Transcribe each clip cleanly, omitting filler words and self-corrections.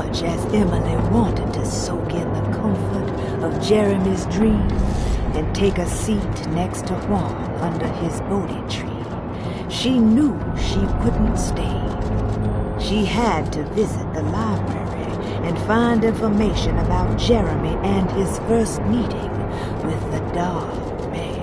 much as Emily wanted to soak in the comfort of Jeremy's dream and take a seat next to Juan under his Bodhi tree, she knew she couldn't stay. She had to visit the library and find information about Jeremy and his first meeting with the Dark Man.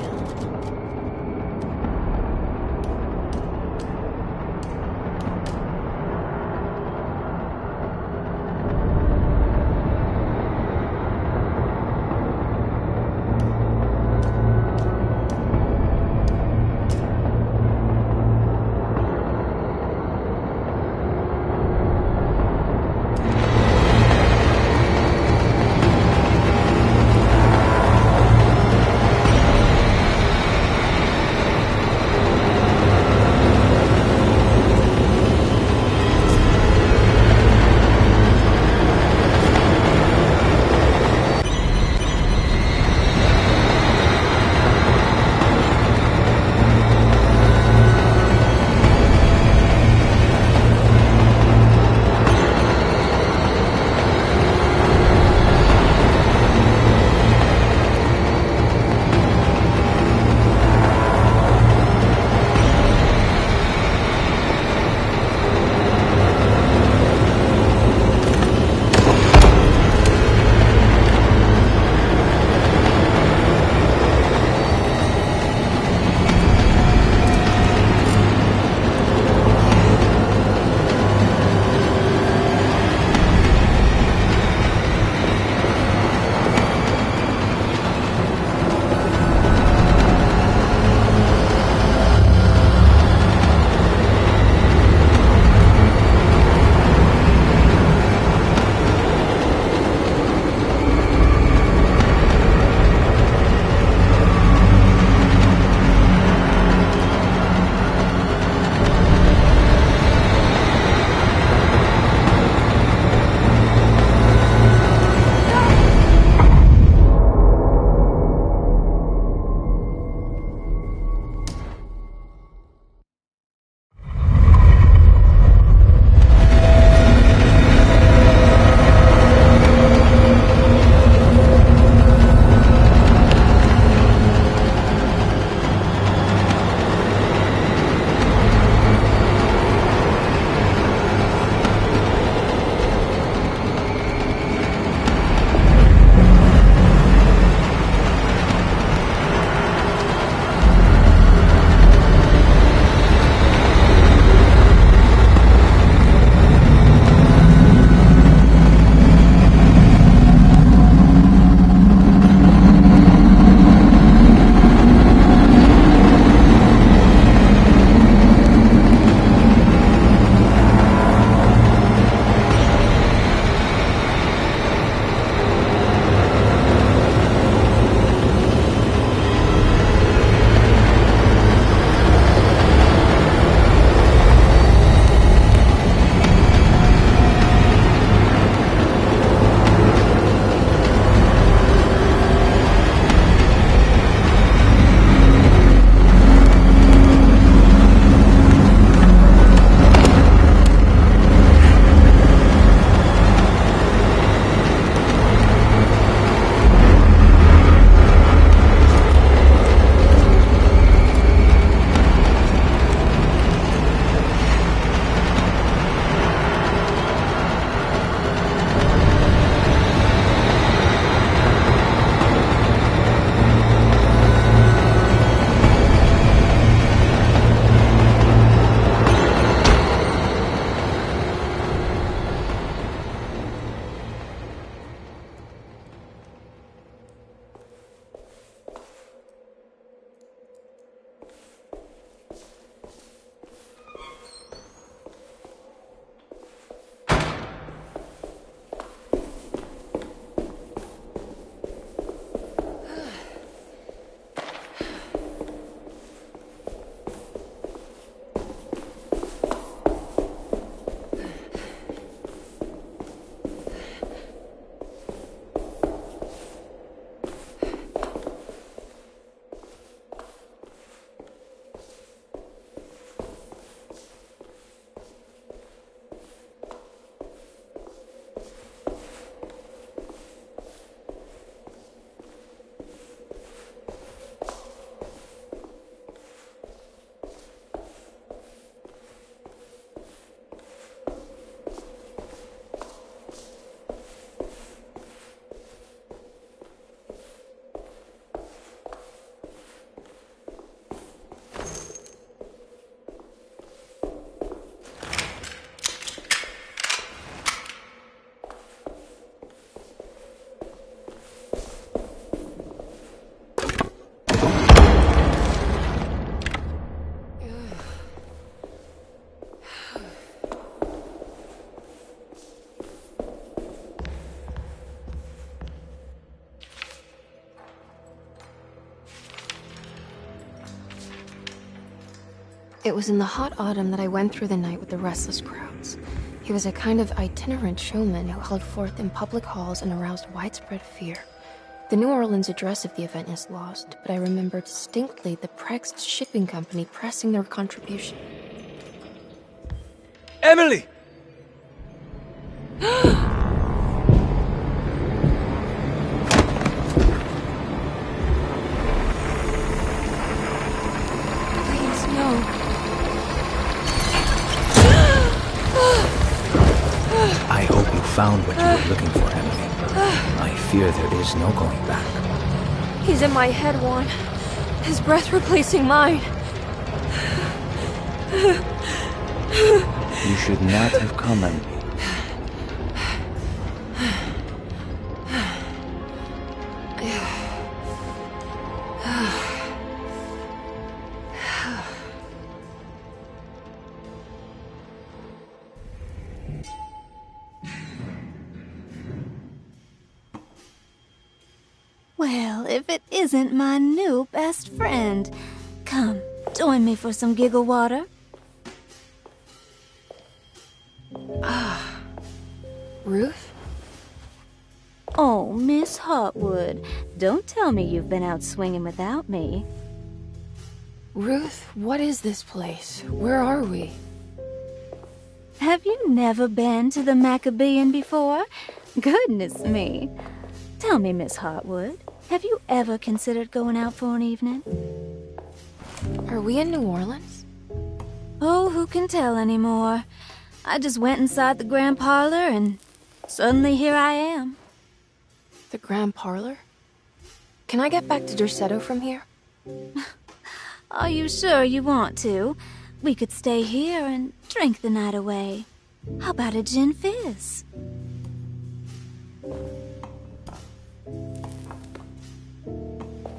It was in the hot autumn that I went through the night with the restless crowds. He was a kind of itinerant showman who held forth in public halls and aroused widespread fear. The New Orleans address of the event is lost, but I remember distinctly the Prext Shipping Company pressing their contribution. Emily! Please, no. I hope you found what you were looking for, Emily. I fear there is no going back. He's in my head, Juan. His breath replacing mine. You should not have come, Emily. Well, if it isn't my new best friend. Come, join me for some giggle water. Ruth? Oh, Miss Hotwood, don't tell me you've been out swinging without me. Ruth, what is this place? Where are we? Have you never been to the Maccabean before? Goodness me. Tell me, Miss Hotwood, have you ever considered going out for an evening? Are we in New Orleans? Oh, who can tell anymore? I just went inside the grand parlor and suddenly here I am. The Grand Parlor? Can I get back to Derceto from here? Are you sure you want to? We could stay here and drink the night away. How about a gin fizz?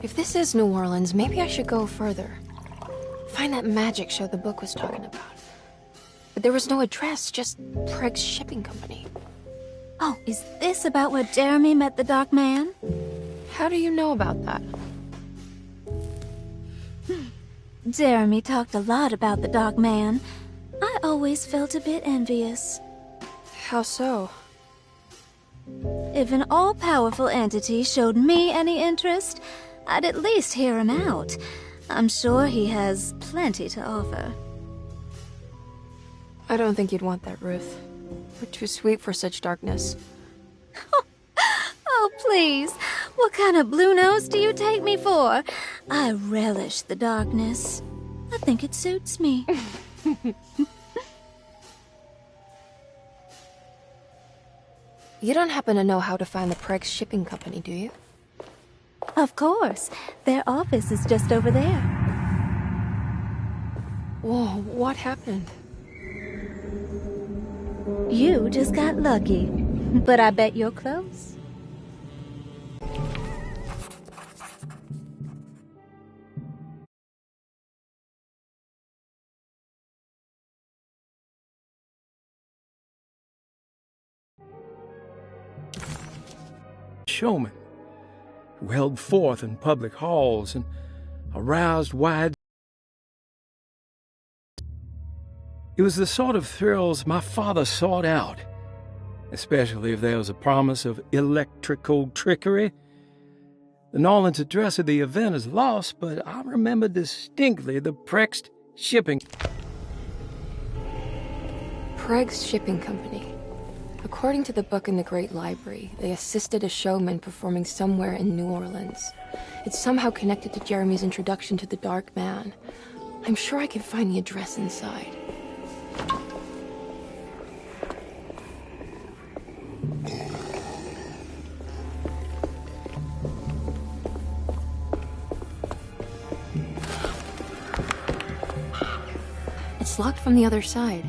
If this is New Orleans, maybe I should go further. Find that magic show the book was talking about. But there was no address, just Prext Shipping Company. Oh, is this about where Jeremy met the Dark Man? How do you know about that? Jeremy talked a lot about the Dark Man. I always felt a bit envious. How so? If an all-powerful entity showed me any interest, I'd at least hear him out. I'm sure he has plenty to offer. I don't think you'd want that, Ruth. We're too sweet for such darkness. Oh, please. What kind of blue nose do you take me for? I relish the darkness. I think it suits me. You don't happen to know how to find the Prext Shipping Company, do you? Of course. Their office is just over there. Whoa, what happened? You just got lucky. But I bet you're close. Showman who held forth in public halls and aroused wide. It was the sort of thrills my father sought out, especially if there was a promise of electrical trickery. The Nolan's address of the event is lost, but I remember distinctly the Prext Shipping. Prext Shipping Company. According to the book in the Great Library, they assisted a showman performing somewhere in New Orleans. It's somehow connected to Jeremy's introduction to the Dark Man. I'm sure I can find the address inside. It's locked from the other side.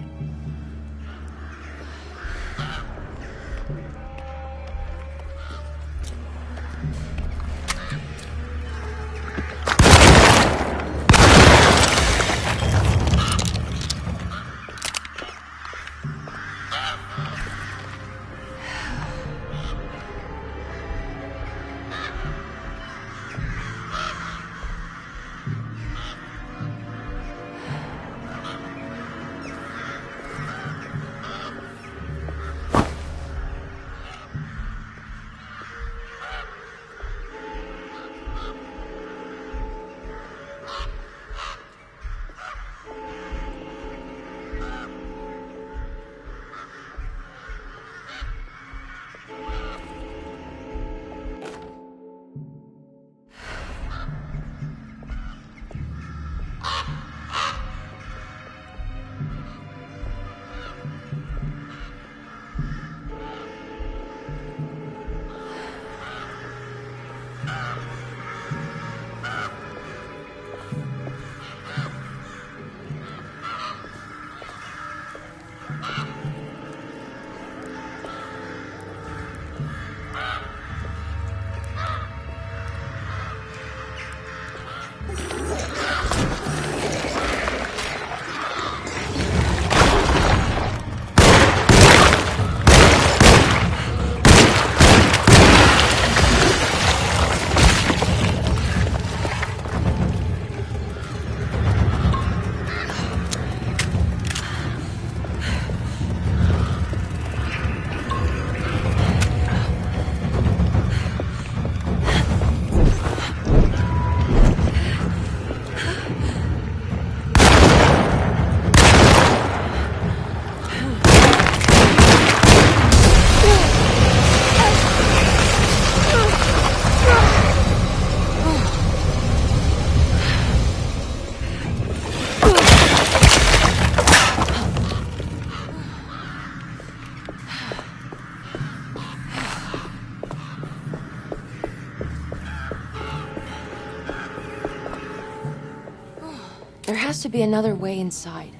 There has to be another way inside.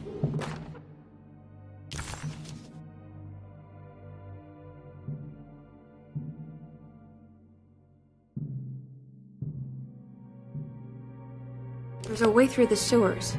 There's a way through the sewers.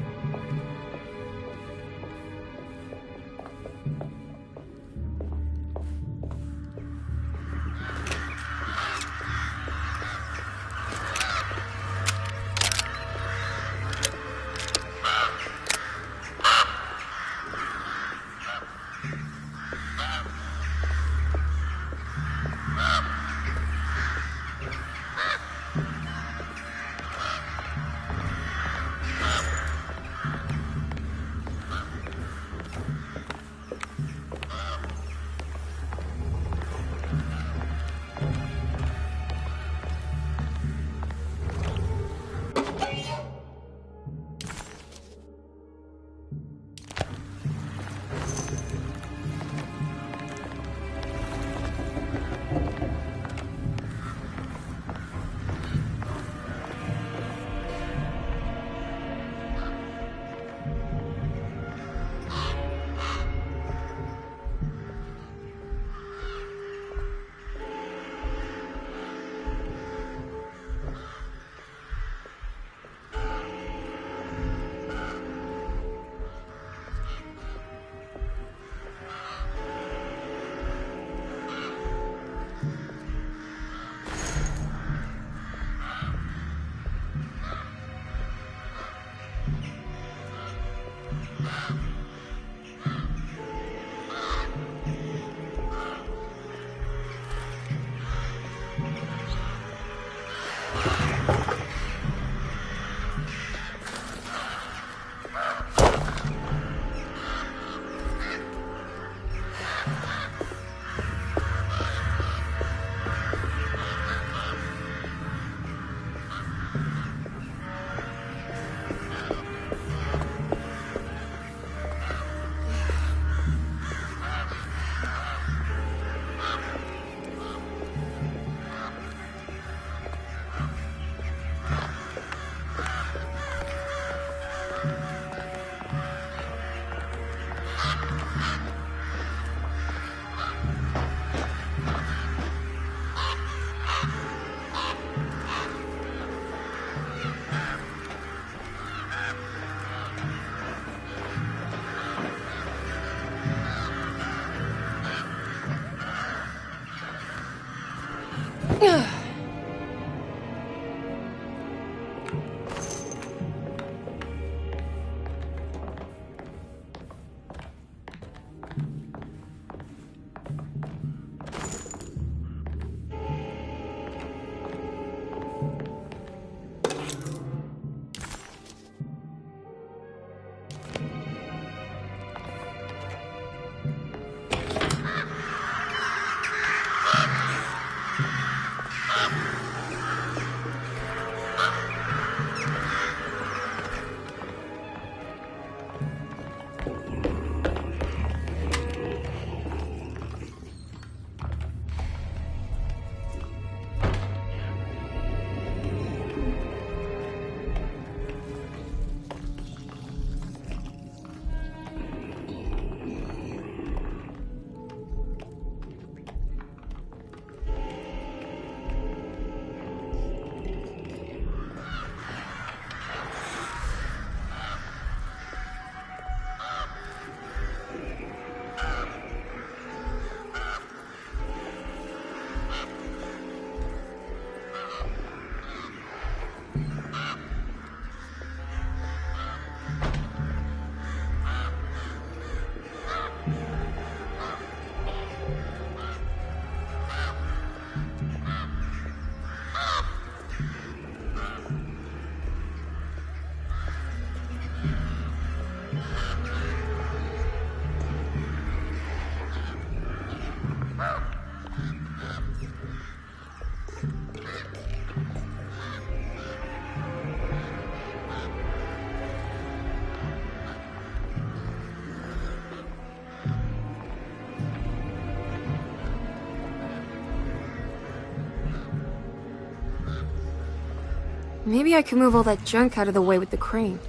Maybe I could move all that junk out of the way with the crane.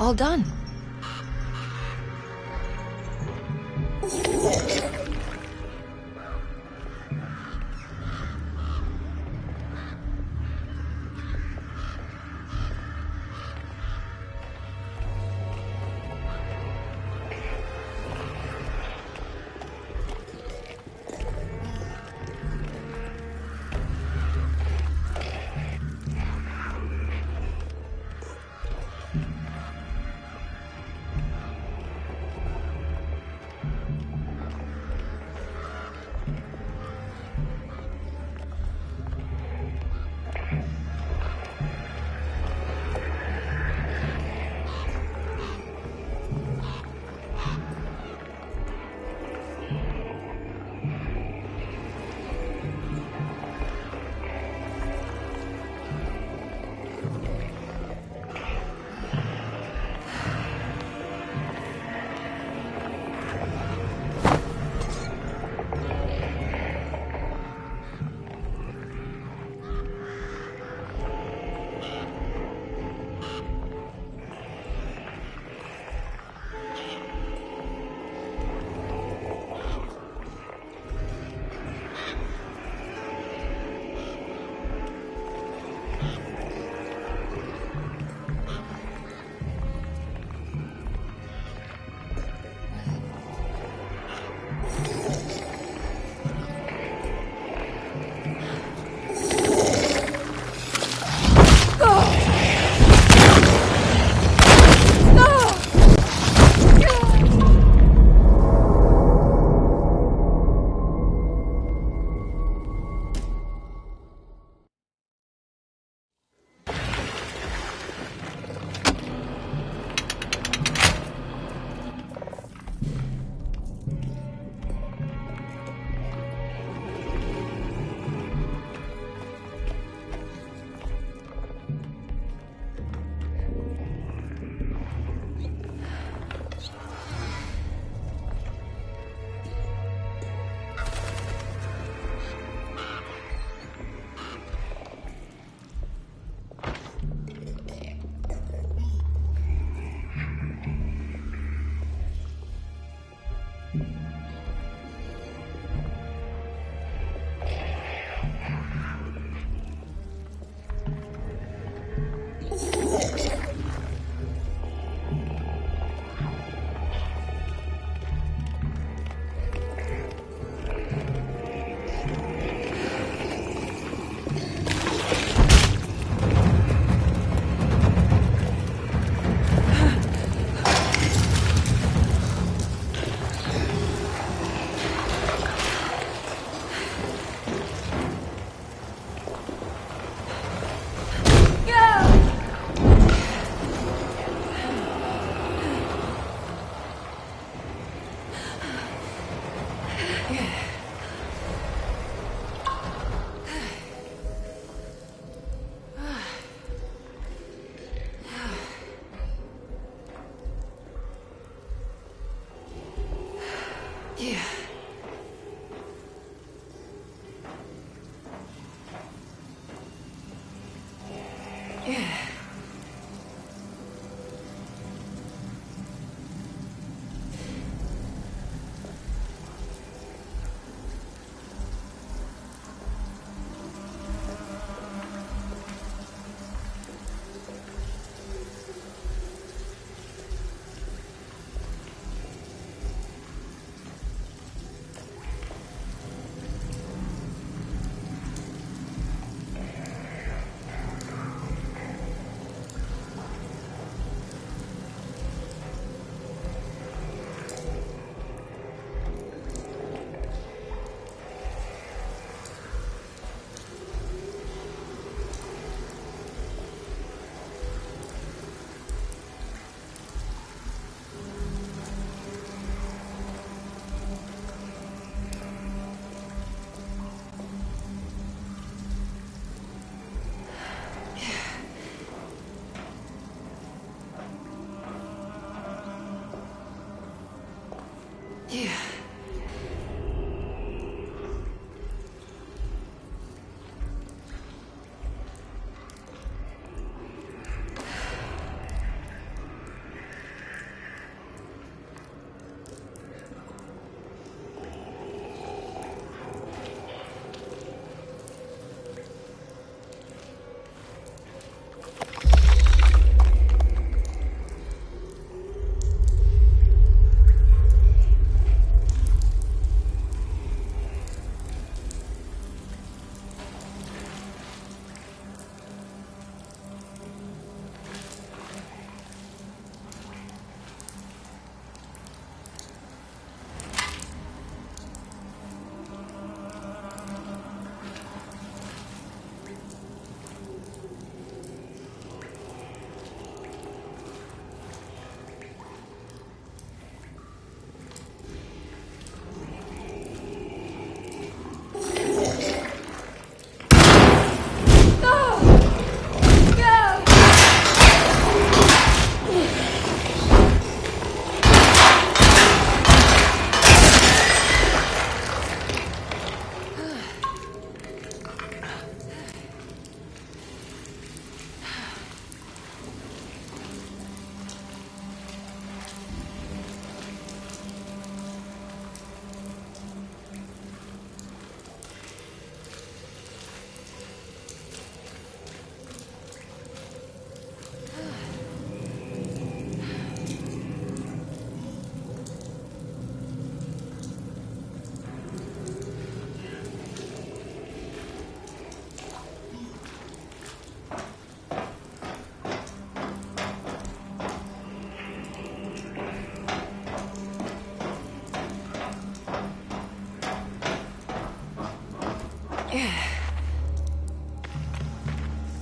all done.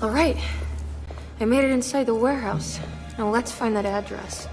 All right. I made it inside the warehouse. Now let's find that address.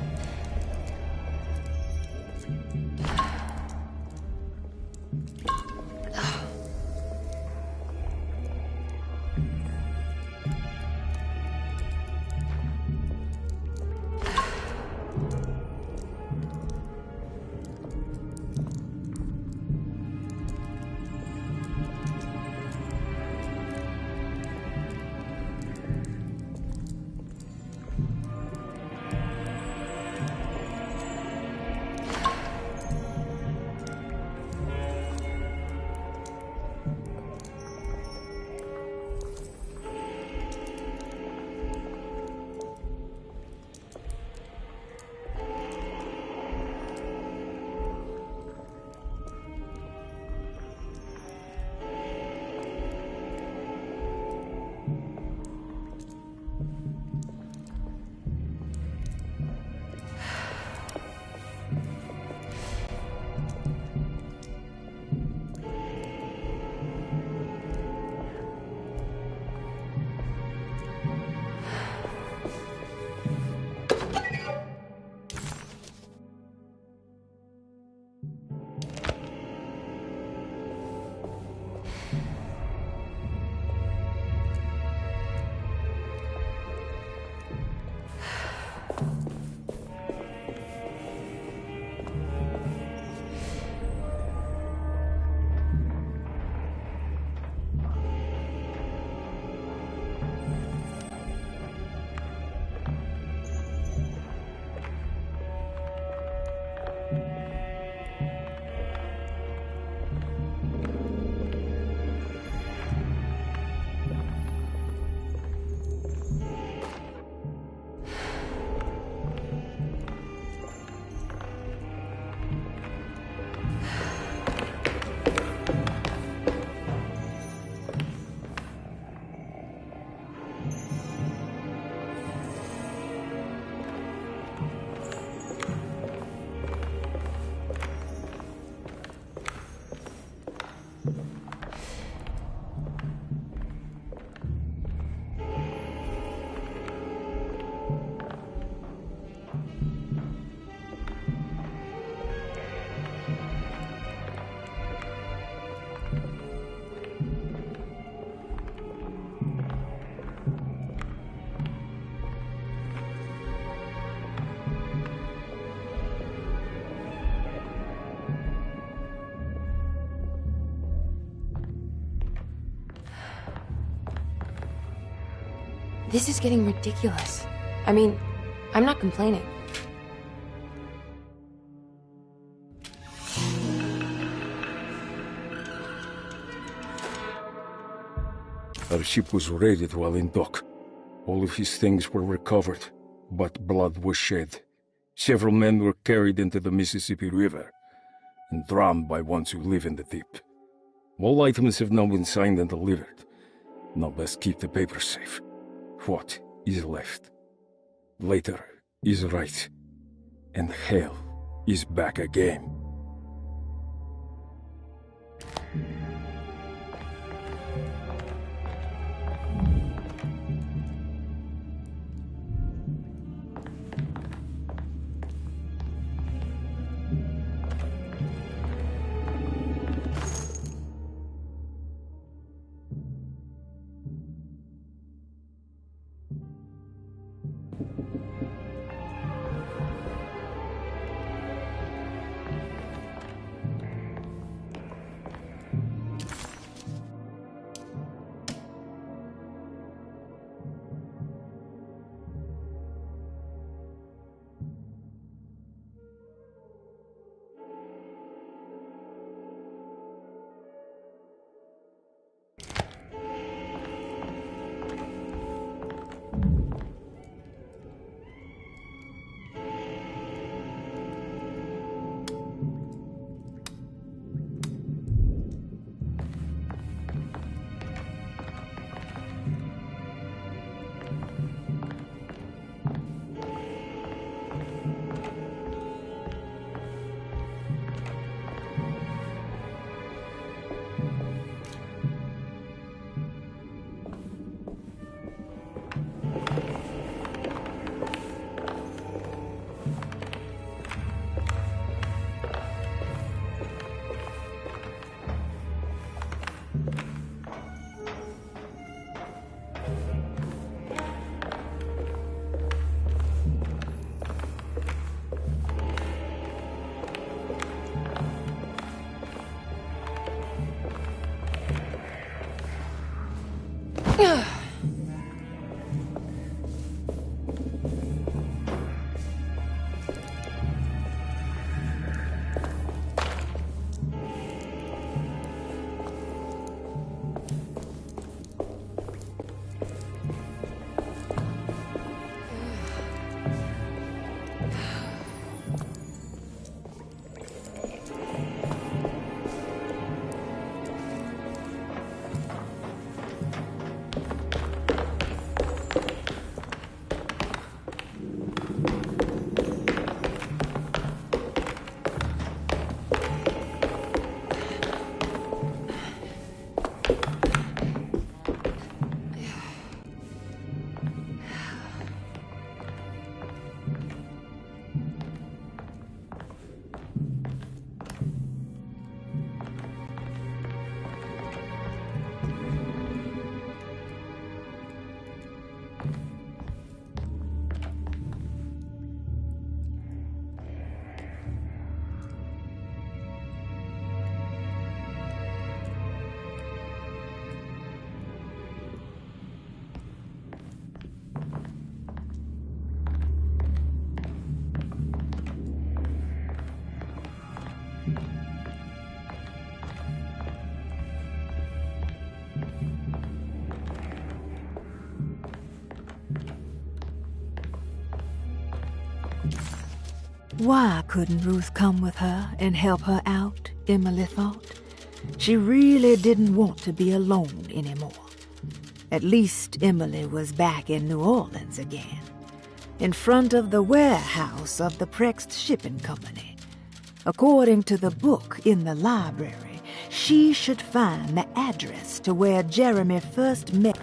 This is getting ridiculous. I mean, I'm not complaining. Our ship was raided while in dock. All of his things were recovered, but blood was shed. Several men were carried into the Mississippi River and drowned by ones who live in the deep. All items have now been signed and delivered. Now best keep the papers safe. What is left? Later is right, and hell is back again. Why couldn't Ruth come with her and help her out, Emily thought. She really didn't want to be alone anymore. At least Emily was back in New Orleans again, in front of the warehouse of the Prext Shipping Company. According to the book in the library, she should find the address to where Jeremy first met.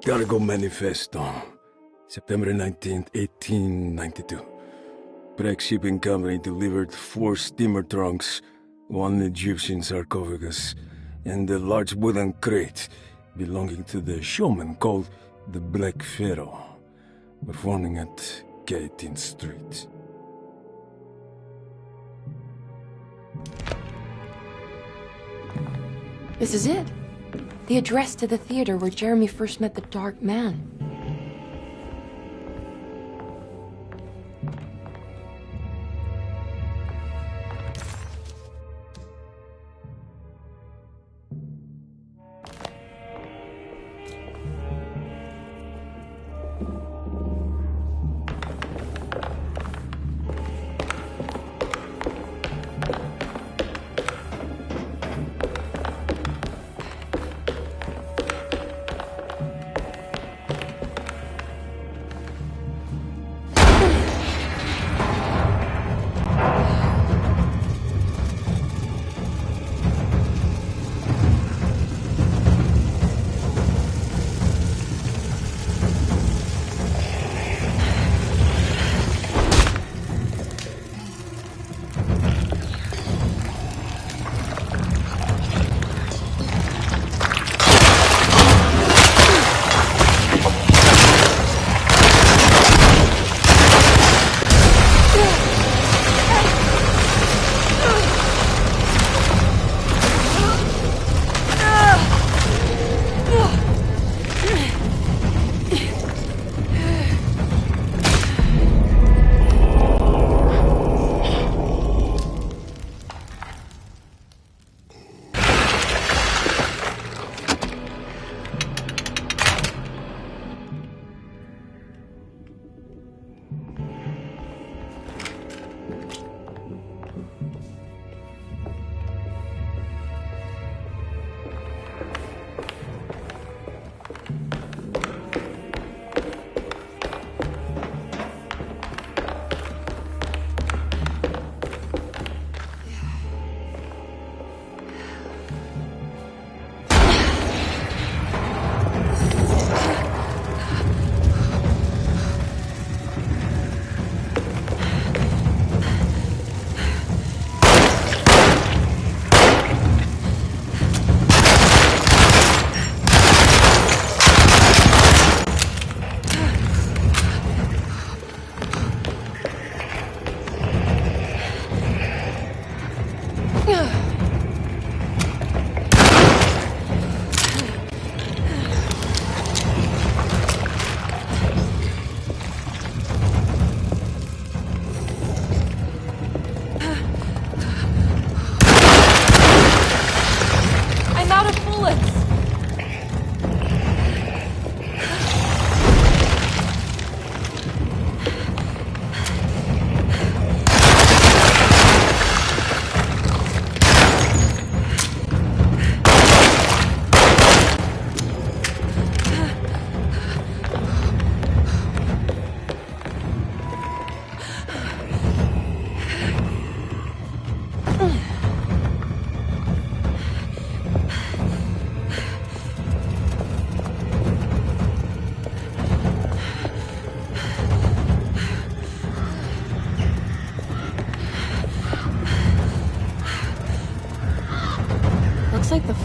Cargo Manifesto, September 19th, 1892. Breck Shipping Company delivered 4 steamer trunks, 1 Egyptian sarcophagus, and a large wooden crate belonging to the showman called the Black Pharaoh, performing at K18th Street. This is it. The address to the theater where Jeremy first met the Dark Man.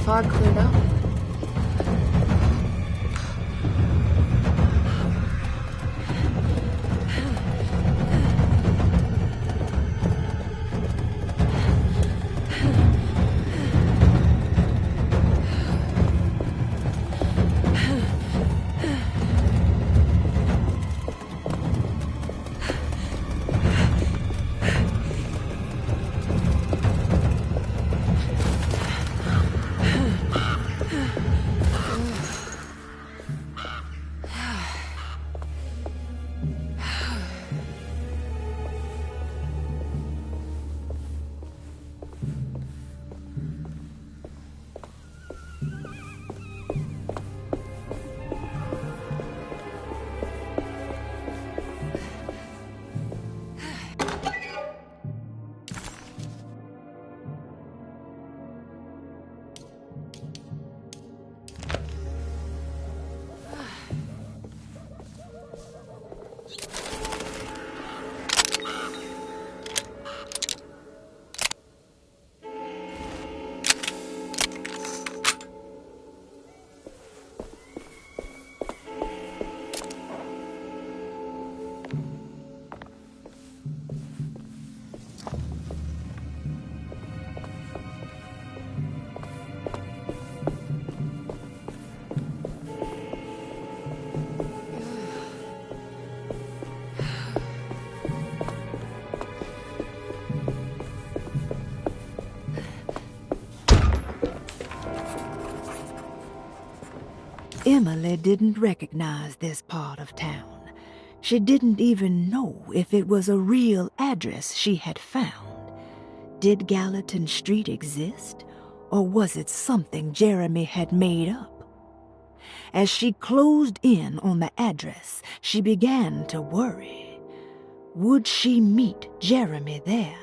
fog cleared up. Emily didn't recognize this part of town. She didn't even know if it was a real address she had found. Did Gallatin Street exist, or was it something Jeremy had made up? As she closed in on the address, she began to worry. Would she meet Jeremy there,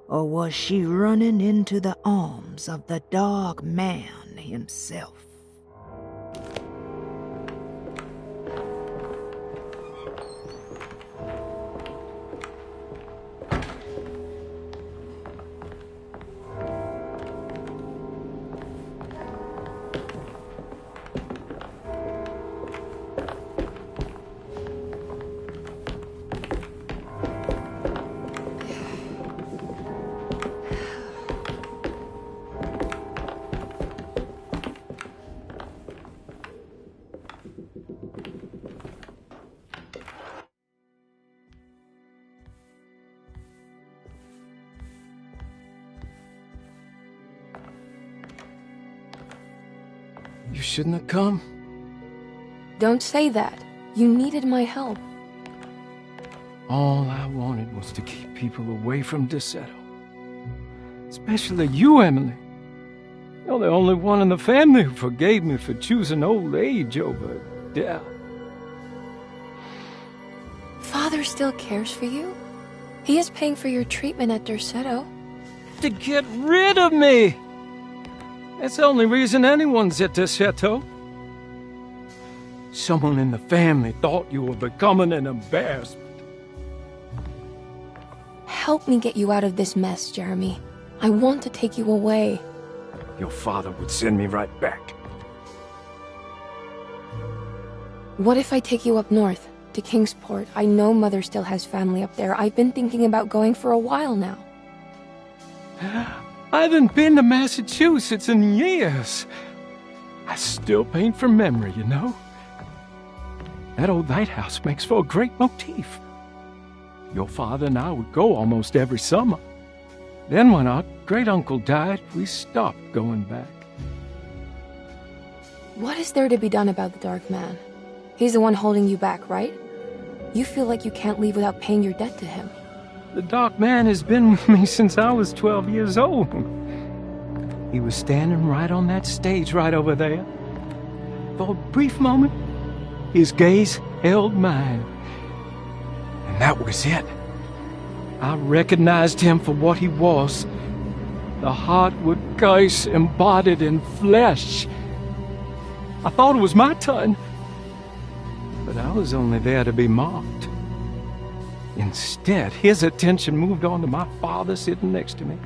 or was she running into the arms of the Dark Man himself? You shouldn't have come. Don't say that. You needed my help. All I wanted was to keep people away from Desetto. Especially you, Emily. You're the only one in the family who forgave me for choosing old age over death. Father still cares for you. He is paying for your treatment at Desetto. To get rid of me! That's the only reason anyone's at Desetto. Someone in the family thought you were becoming an embarrassment. Help me get you out of this mess, Jeremy. I want to take you away. Your father would send me right back. What if I take you up north, to Kingsport? I know Mother still has family up there. I've been thinking about going for a while now. I haven't been to Massachusetts in years. I still paint from memory, you know. That old lighthouse makes for a great motif. Your father and I would go almost every summer. Then when our great-uncle died, we stopped going back. What is there to be done about the Dark Man? He's the one holding you back, right? You feel like you can't leave without paying your debt to him. The Dark Man has been with me since I was 12 years old. He was standing right on that stage right over there. For a brief moment, his gaze held mine. And that was it. I recognized him for what he was. The Heartwood curse embodied in flesh. I thought it was my turn. But I was only there to be mocked. Instead, his attention moved on to my father sitting next to me.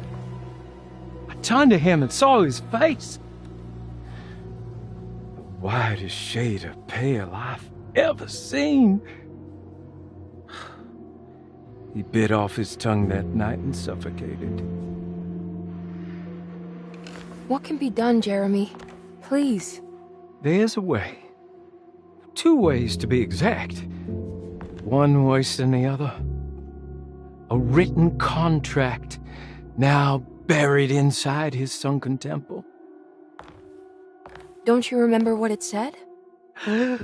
I turned to him and saw his face. whitest shade of pale I've ever seen. He bit off his tongue that night and suffocated. What can be done, Jeremy? Please. There's a way. 2 ways to be exact. One worse than the other. A written contract now buried inside his sunken temple. Don't you remember what it said? I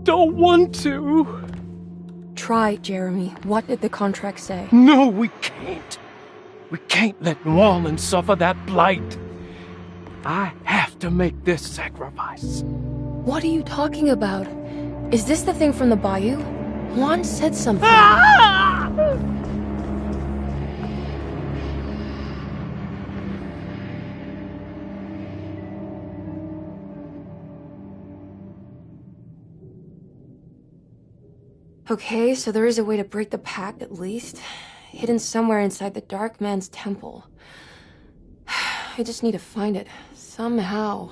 don't want to. Try, Jeremy. What did the contract say? No, we can't. We can't let New Orleans suffer that blight. I have to make this sacrifice. What are you talking about? Is this the thing from the bayou? Juan said something. Okay, so there is a way to break the pact, at least. Hidden somewhere inside the Dark Man's temple. I just need to find it, somehow.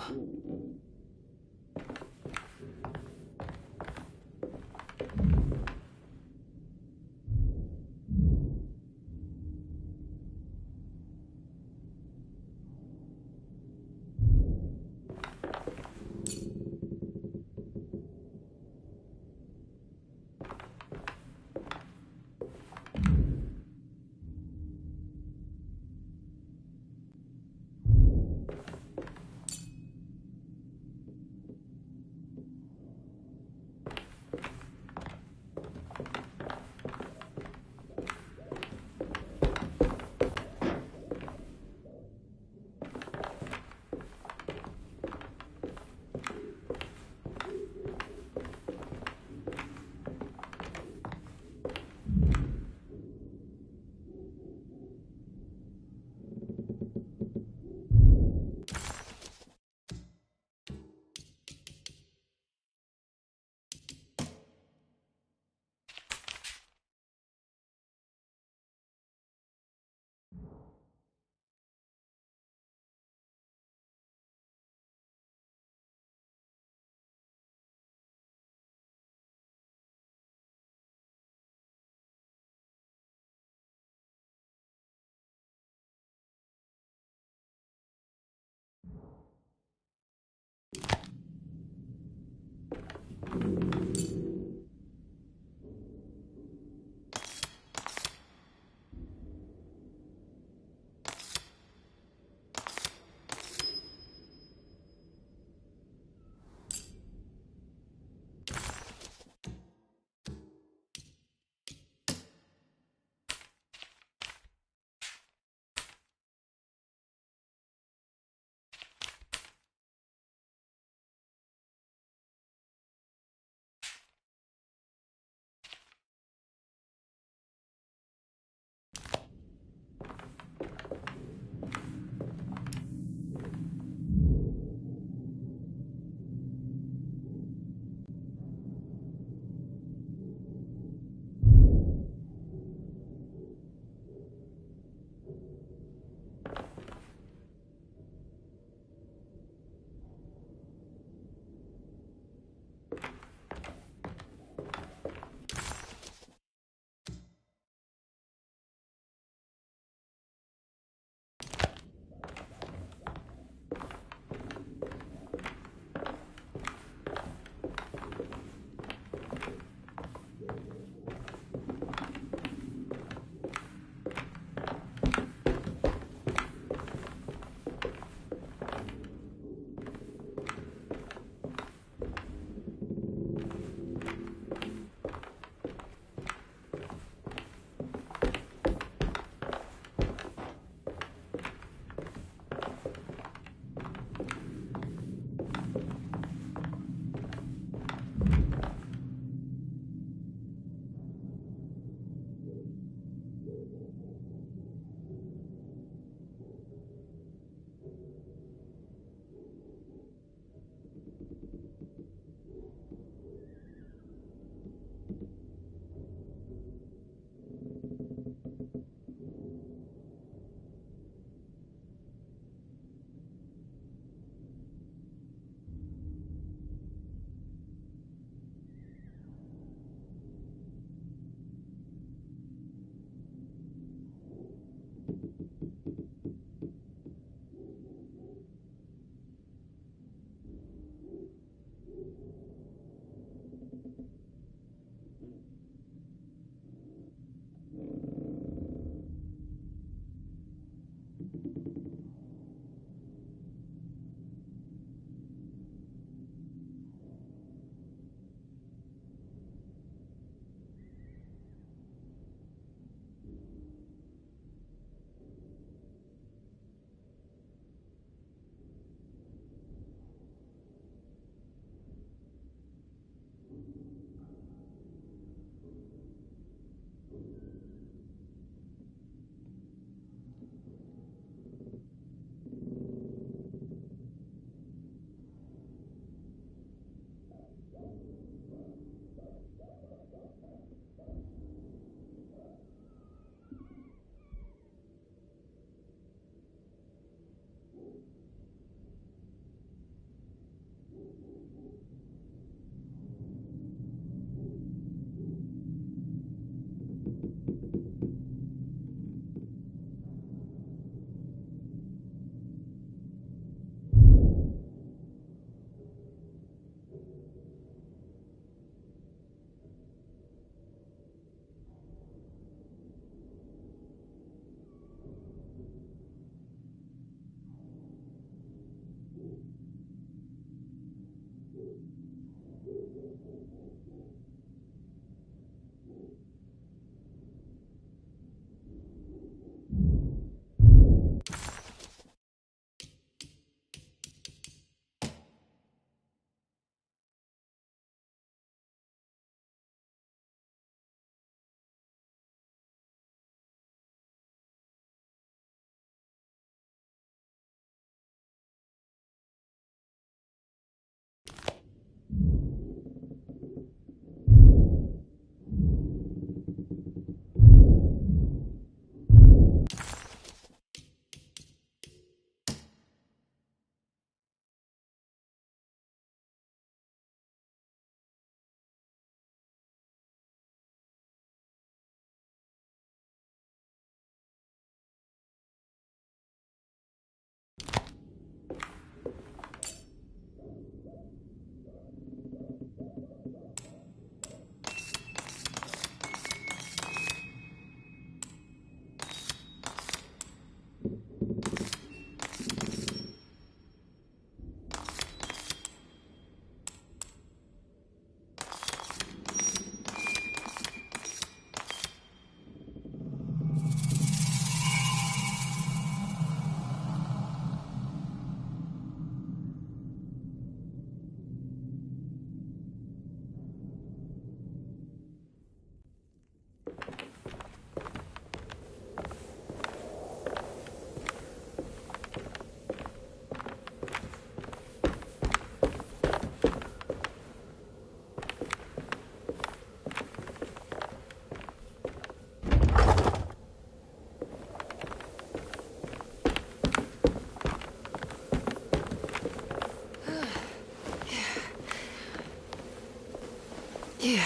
Yeah.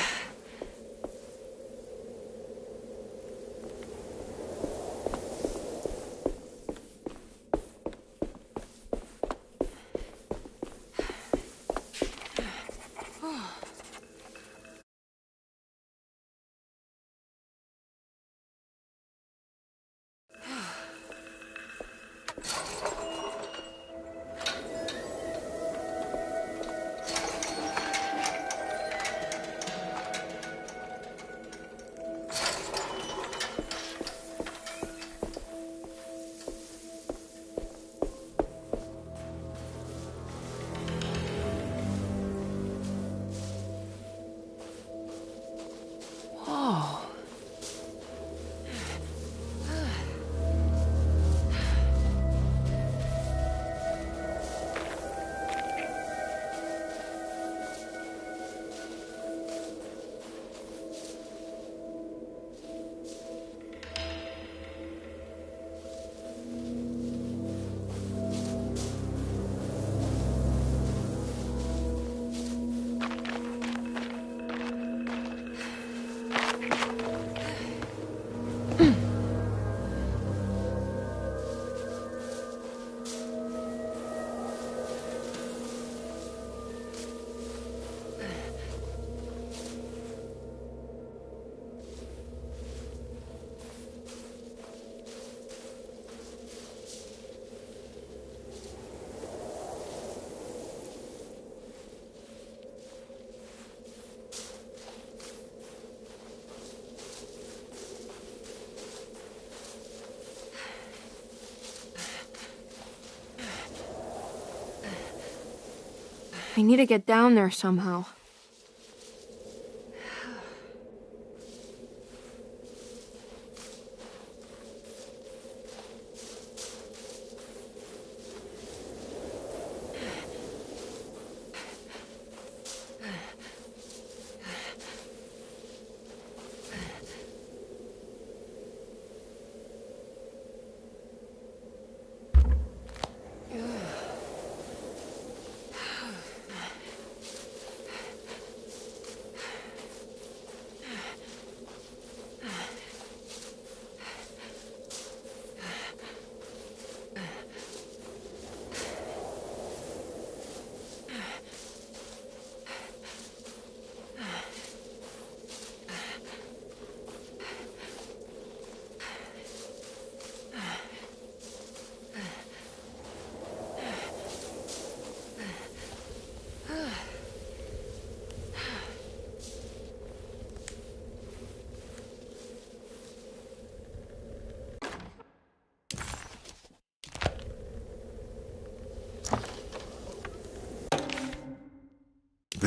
I need to get down there somehow.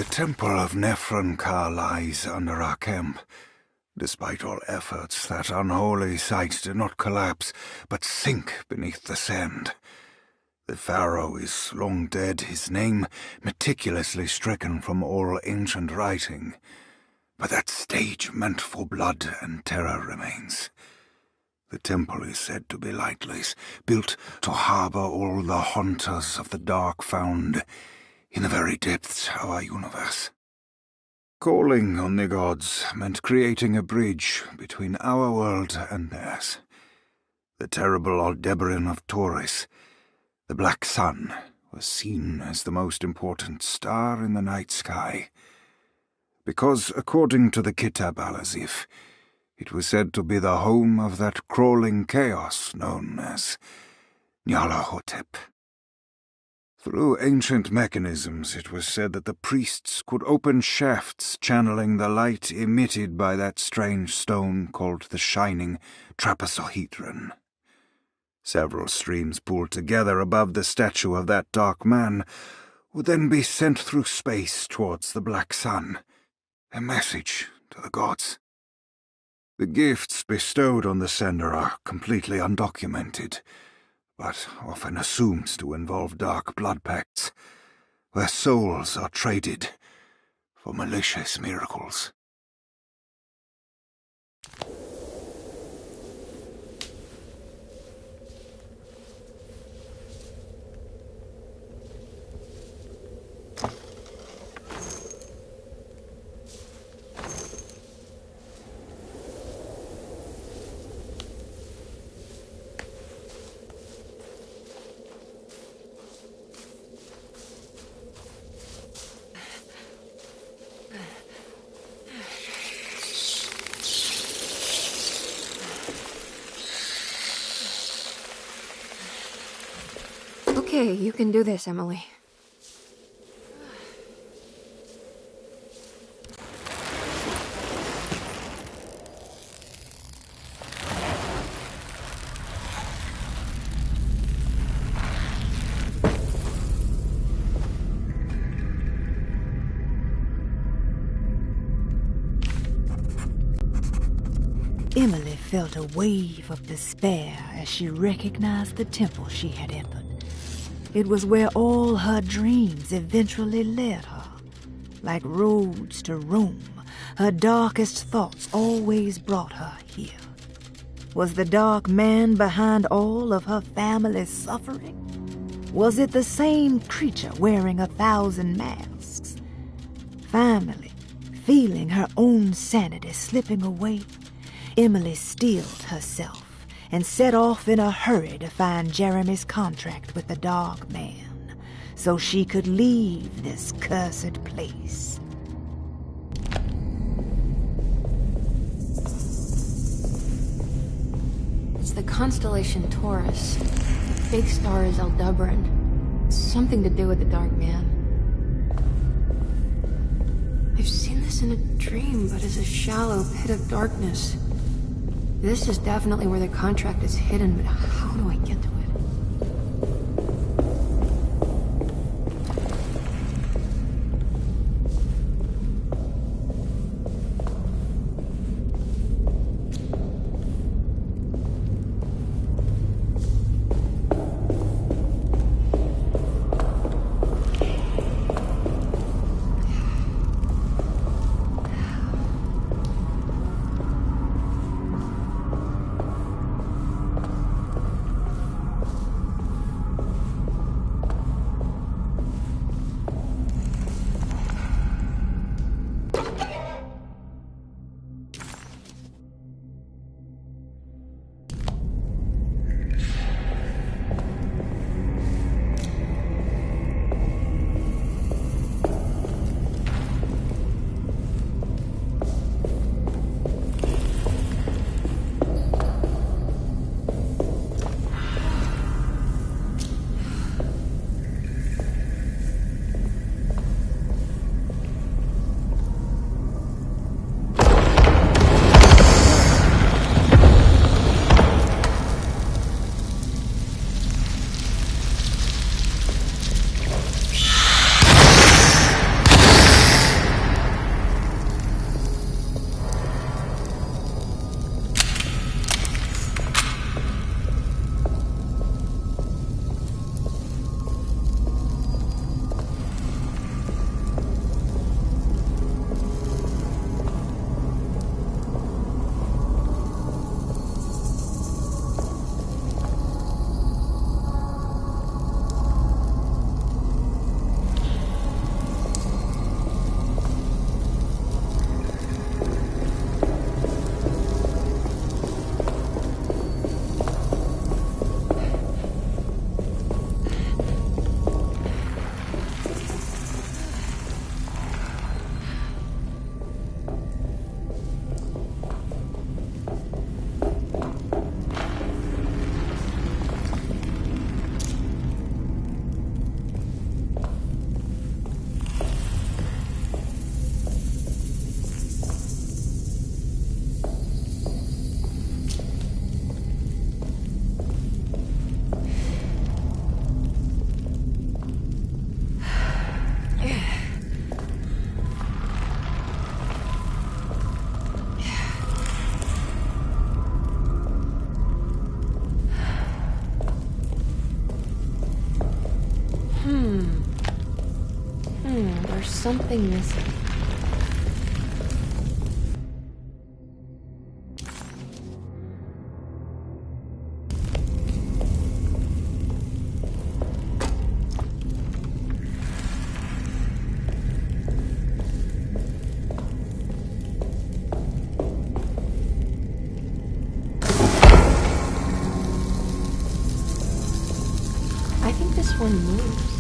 temple of Nephron-Ka lies under our camp. Despite all efforts, that unholy site did not collapse, but sink beneath the sand. The pharaoh is long dead, his name meticulously stricken from all ancient writing. But that stage meant for blood and terror remains. The temple is said to be lightless, built to harbor all the haunters of the dark found in the very depths of our universe. Calling on the gods meant creating a bridge between our world and theirs. The terrible Aldebaran of Taurus, the Black Sun, was seen as the most important star in the night sky, because, according to the Kitab al-Azif, it was said to be the home of that crawling chaos known as Nyarlathotep. Through ancient mechanisms, it was said that the priests could open shafts channeling the light emitted by that strange stone called the Shining Trapezohedron. Several streams pooled together above the statue of that dark man would then be sent through space towards the Black Sun, a message to the gods. The gifts bestowed on the sender are completely undocumented, but often assumed to involve dark blood pacts, where souls are traded for malicious miracles. Okay, you can do this, Emily. Emily felt a wave of despair as she recognized the temple she had entered. It was where all her dreams eventually led her. Like roads to Rome, her darkest thoughts always brought her here. Was the dark man behind all of her family's suffering? Was it the same creature wearing 1,000 masks? Finally, feeling her own sanity slipping away, Emily steeled herself and set off in a hurry to find Jeremy's contract with the Dark Man, so she could leave this cursed place. It's the constellation Taurus. The big star is Aldebaran. Something to do with the Dark Man. I've seen this in a dream, but as a shallow pit of darkness. This is definitely where the contract is hidden, but how do I get to it? something missing. I think this one moves.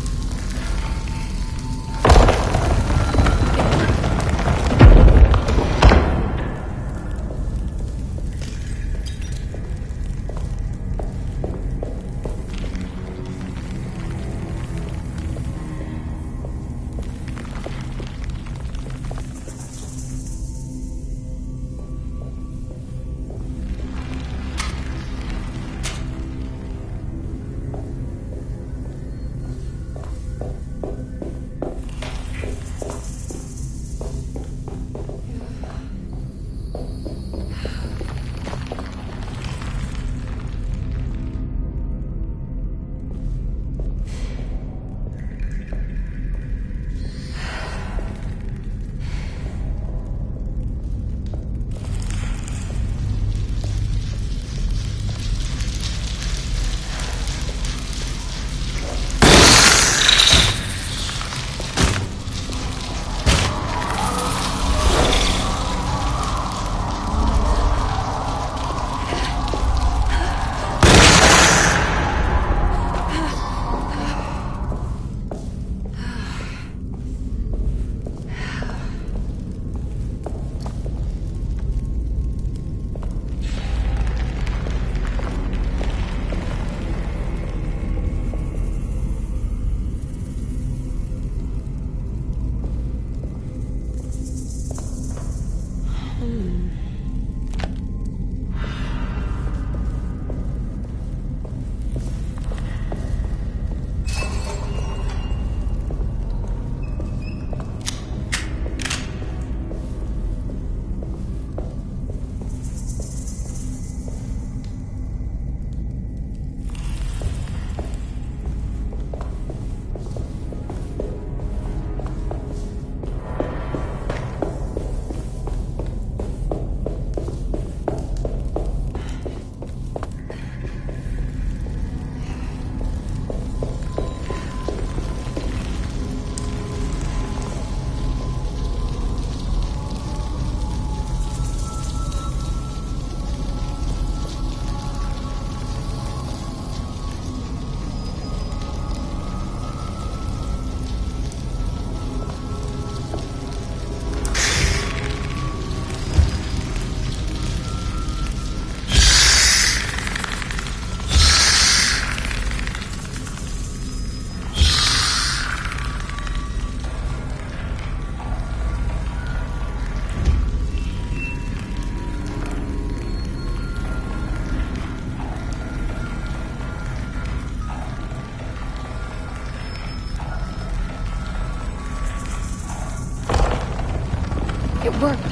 It worked.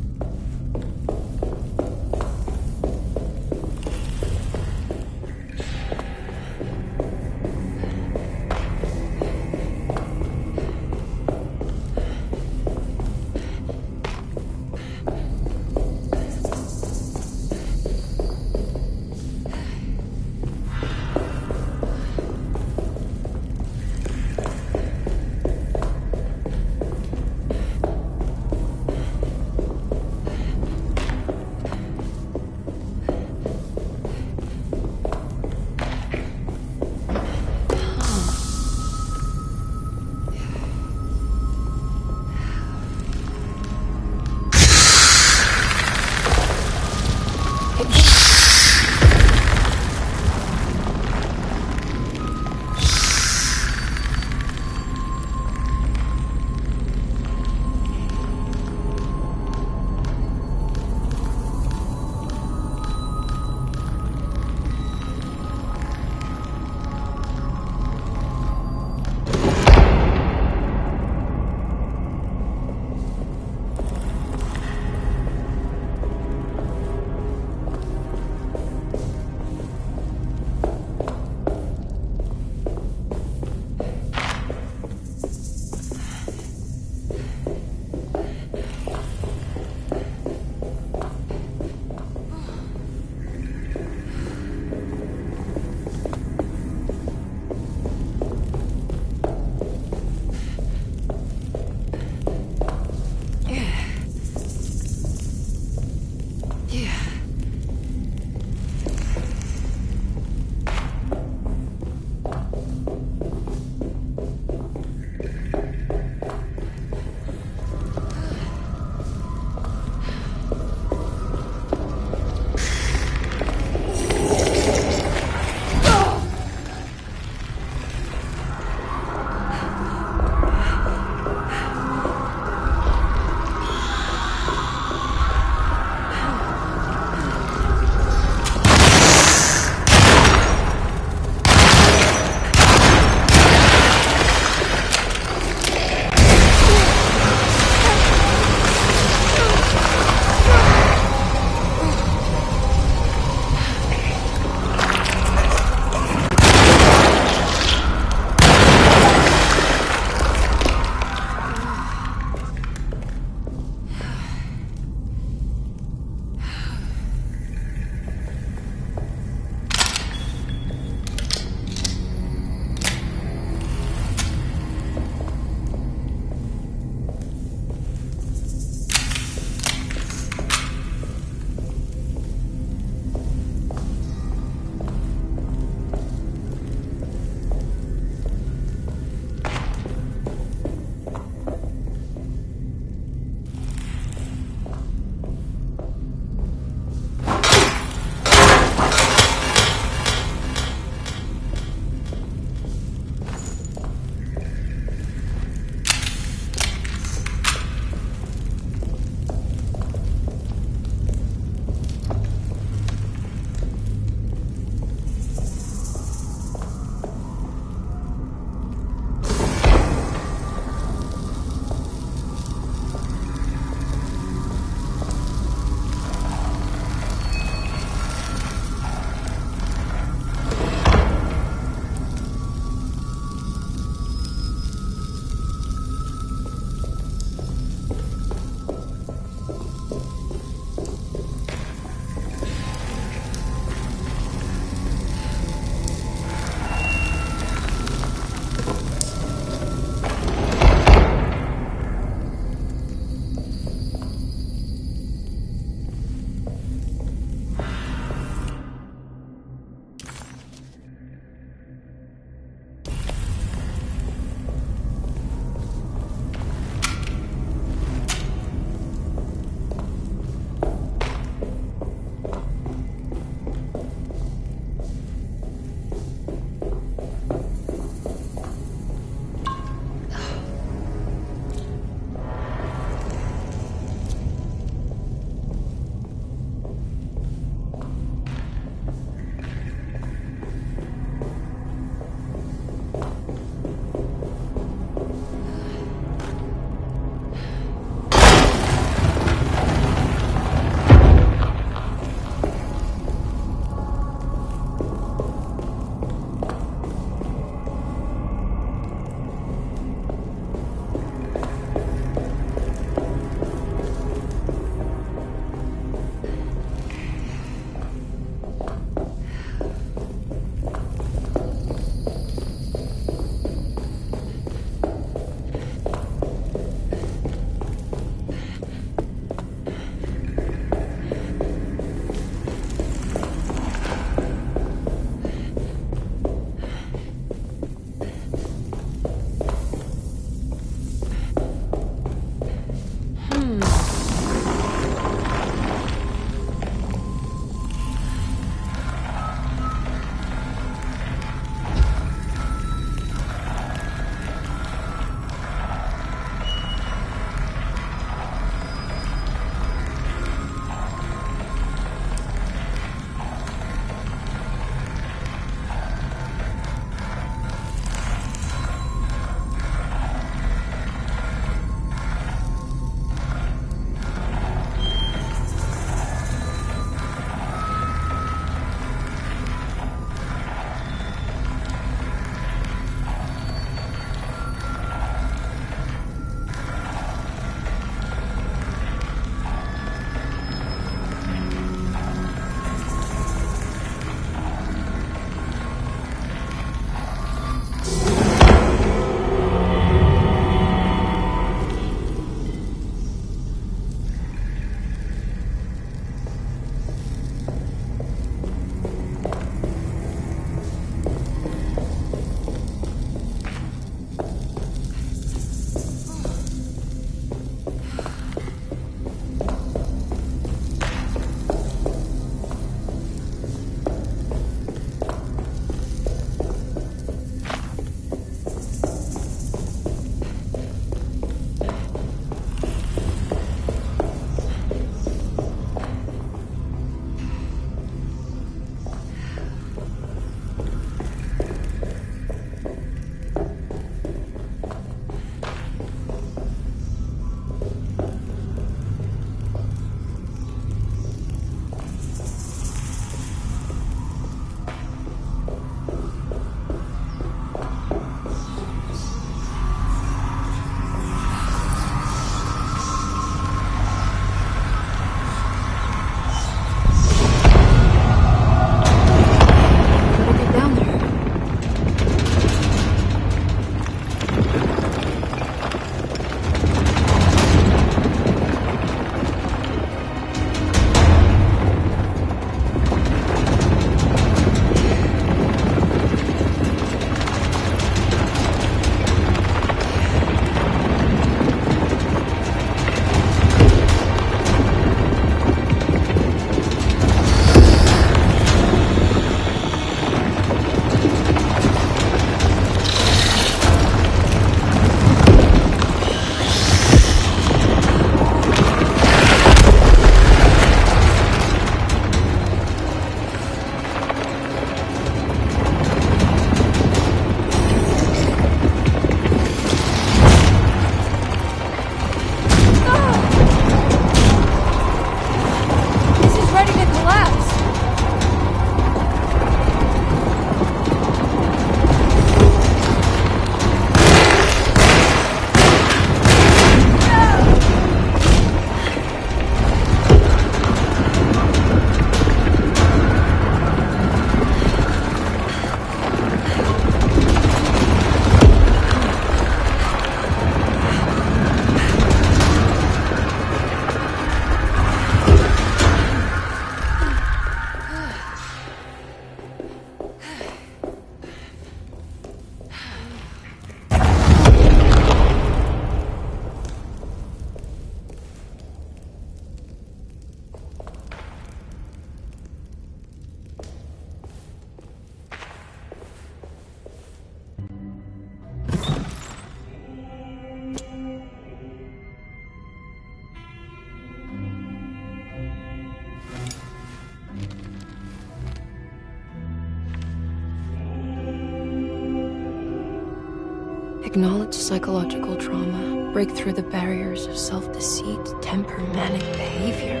Acknowledge psychological trauma. Break through the barriers of self-deceit, temper, manic behavior.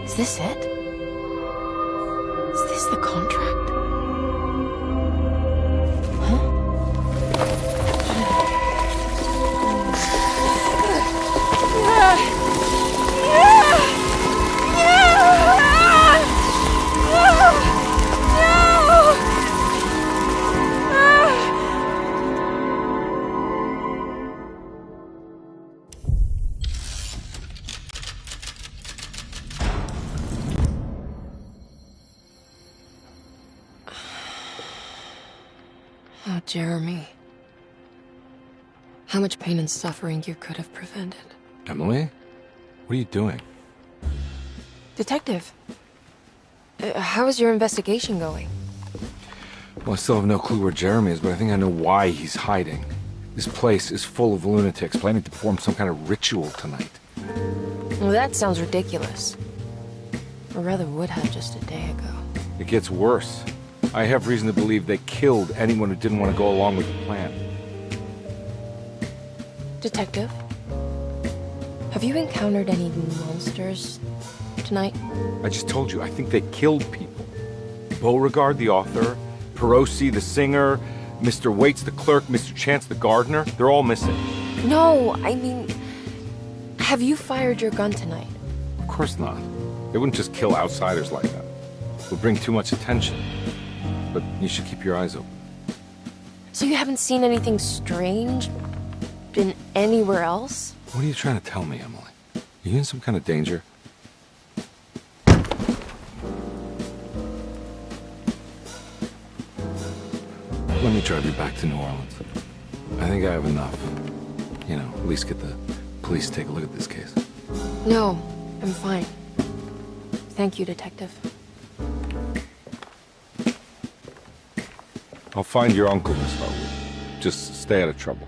Is this it? Is this the contract? Oh, Jeremy. How much pain and suffering you could have prevented. Emily? What are you doing? Detective, how is your investigation going? Well, I still have no clue where Jeremy is, but I think I know why he's hiding. This place is full of lunatics planning to perform some kind of ritual tonight. Well, that sounds ridiculous. Or rather would have just a day ago. It gets worse. I have reason to believe they killed anyone who didn't want to go along with the plan. Detective, have you encountered any monsters tonight? I just told you, I think they killed people. Beauregard, the author, Perosi, the singer, Mr. Waits, the clerk, Mr. Chance, the gardener, they're all missing. No, I mean, have you fired your gun tonight? Of course not. They wouldn't just kill outsiders like that. It would bring too much attention. But you should keep your eyes open. So you haven't seen anything strange? Been anywhere else? What are you trying to tell me, Emily? Are you in some kind of danger? Let me drive you back to New Orleans. I think I have enough. You know, at least get the police to take a look at this case. No, I'm fine. Thank you, Detective. I'll find your uncle, Miss Harwood. Just stay out of trouble.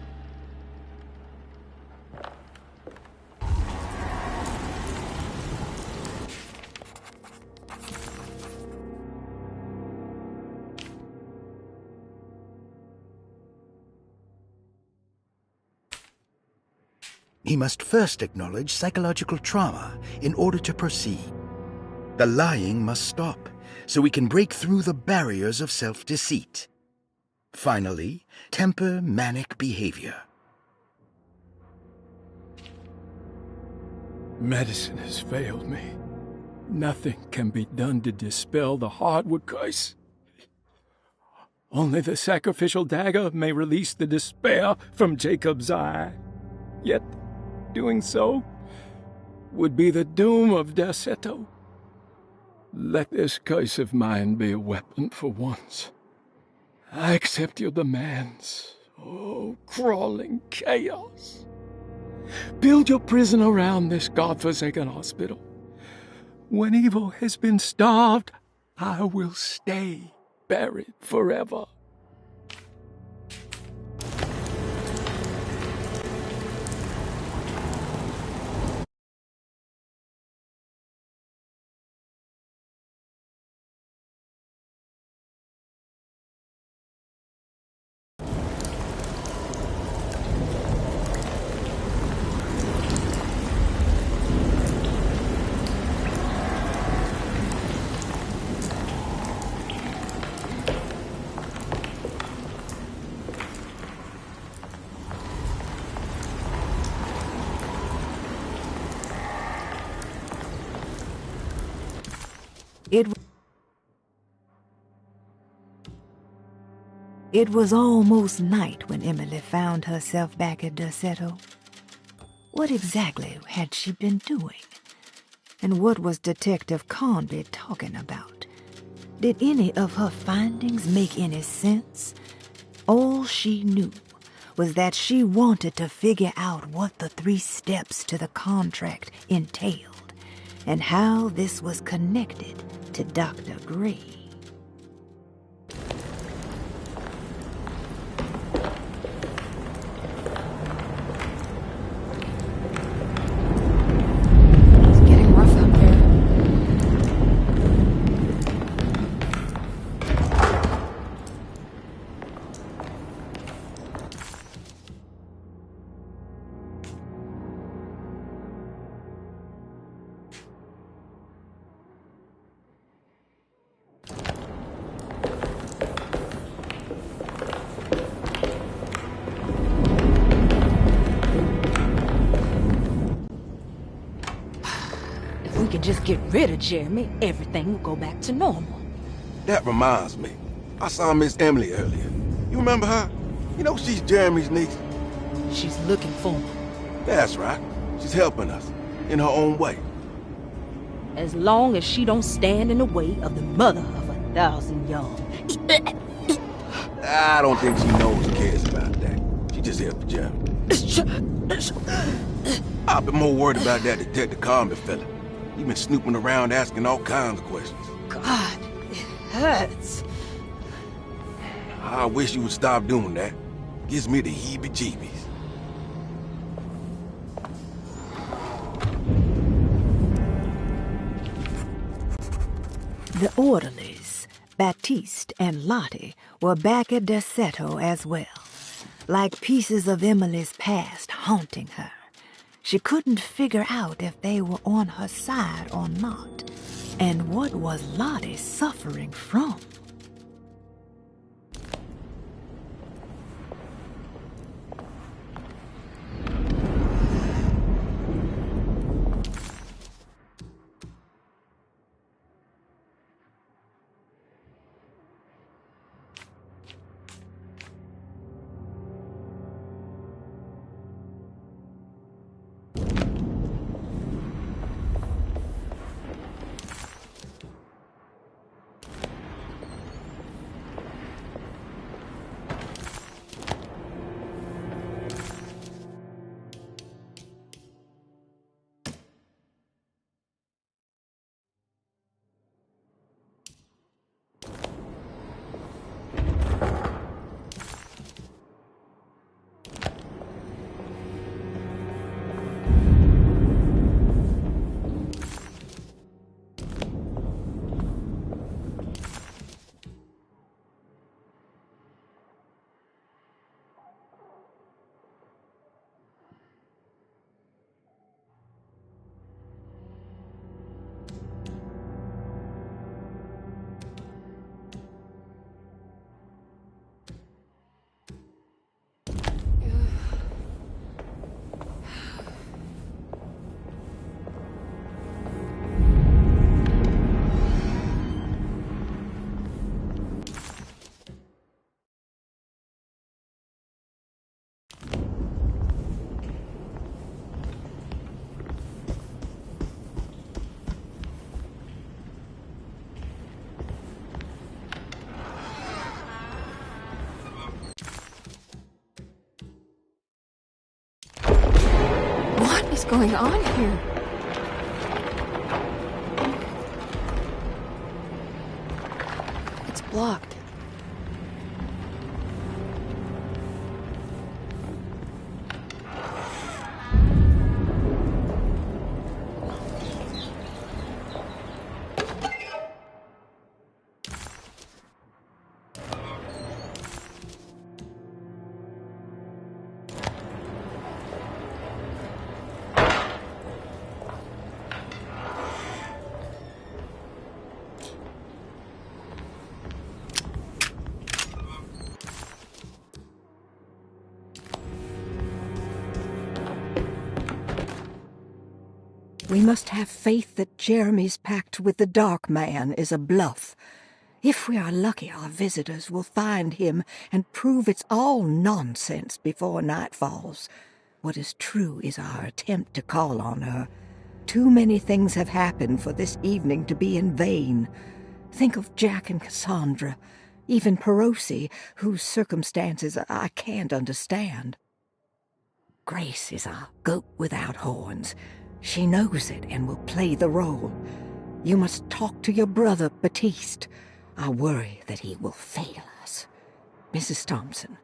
He must first acknowledge psychological trauma in order to proceed. The lying must stop, so we can break through the barriers of self-deceit. Finally, temper manic behavior. Medicine has failed me. Nothing can be done to dispel the hardwood curse. Only the sacrificial dagger may release the despair from Jacob's eye. Yet, doing so would be the doom of Derceto. Let this curse of mine be a weapon for once. I accept your demands, oh, crawling chaos. Build your prison around this godforsaken hospital. When evil has been starved, I will stay buried forever. It was almost night when Emily found herself back at Derceto. What exactly had she been doing? And what was Detective Conby talking about? Did any of her findings make any sense? All she knew was that she wanted to figure out what the 3 steps to the contract entailed and how this was connected to Dr. Gray. could just get rid of Jeremy, everything would go back to normal. That reminds me. I saw Miss Emily earlier. You remember her? You know she's Jeremy's niece. She's looking for him. That's right. She's helping us, in her own way. As long as she don't stand in the way of the mother of 1,000 young. I don't think she knows or cares about that. She just here for Jeremy. I've been more worried about that Detective Carmen fella. He's been snooping around asking all kinds of questions. God, it hurts. I wish you would stop doing that. Gives me the heebie-jeebies. The orderlies, Baptiste and Lottie, were back at Derceto as well, like pieces of Emily's past haunting her. She couldn't figure out if they were on her side or not, and what was Lottie suffering from? What is going on here? It's blocked. We must have faith that Jeremy's pact with the Dark Man is a bluff. If we are lucky, our visitors will find him and prove it's all nonsense before night falls. What is true is our attempt to call on her. Too many things have happened for this evening to be in vain. Think of Jack and Cassandra, even Perosi, whose circumstances I can't understand. Grace is a goat without horns. She knows it and will play the role. You must talk to your brother, Baptiste. I worry that he will fail us. Mrs. Thompson.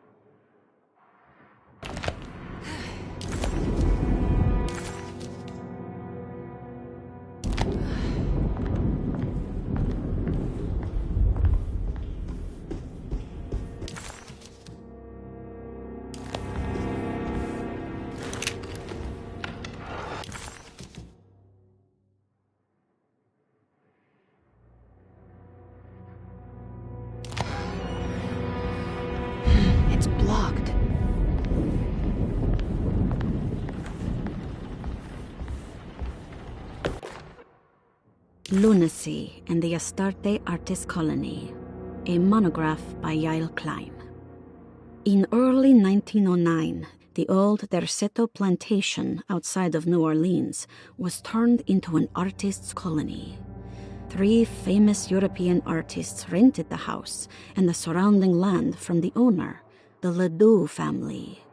Lunacy and the Astarte Artist Colony, a monograph by Yael Klein. In early 1909, the old Derceto plantation outside of New Orleans was turned into an artist's colony. 3 famous European artists rented the house and the surrounding land from the owner, the Ledoux family.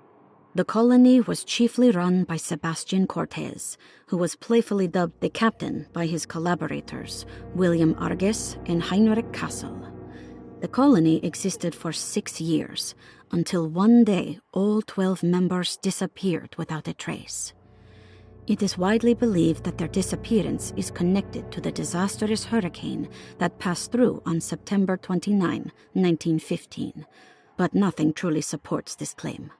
The colony was chiefly run by Sebastian Cortez, who was playfully dubbed the captain by his collaborators, William Arges and Heinrich Kassel. The colony existed for 6 years, until one day all 12 members disappeared without a trace. It is widely believed that their disappearance is connected to the disastrous hurricane that passed through on September 29, 1915, but nothing truly supports this claim.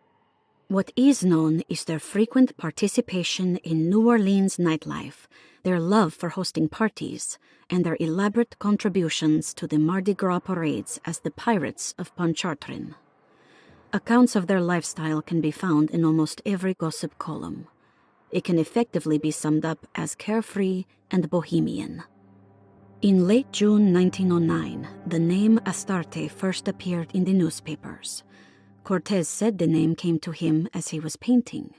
What is known is their frequent participation in New Orleans nightlife, their love for hosting parties, and their elaborate contributions to the Mardi Gras parades as the Pirates of Pontchartrain. Accounts of their lifestyle can be found in almost every gossip column. It can effectively be summed up as carefree and bohemian. In late June 1909, the name Astarte first appeared in the newspapers. Cortez said the name came to him as he was painting.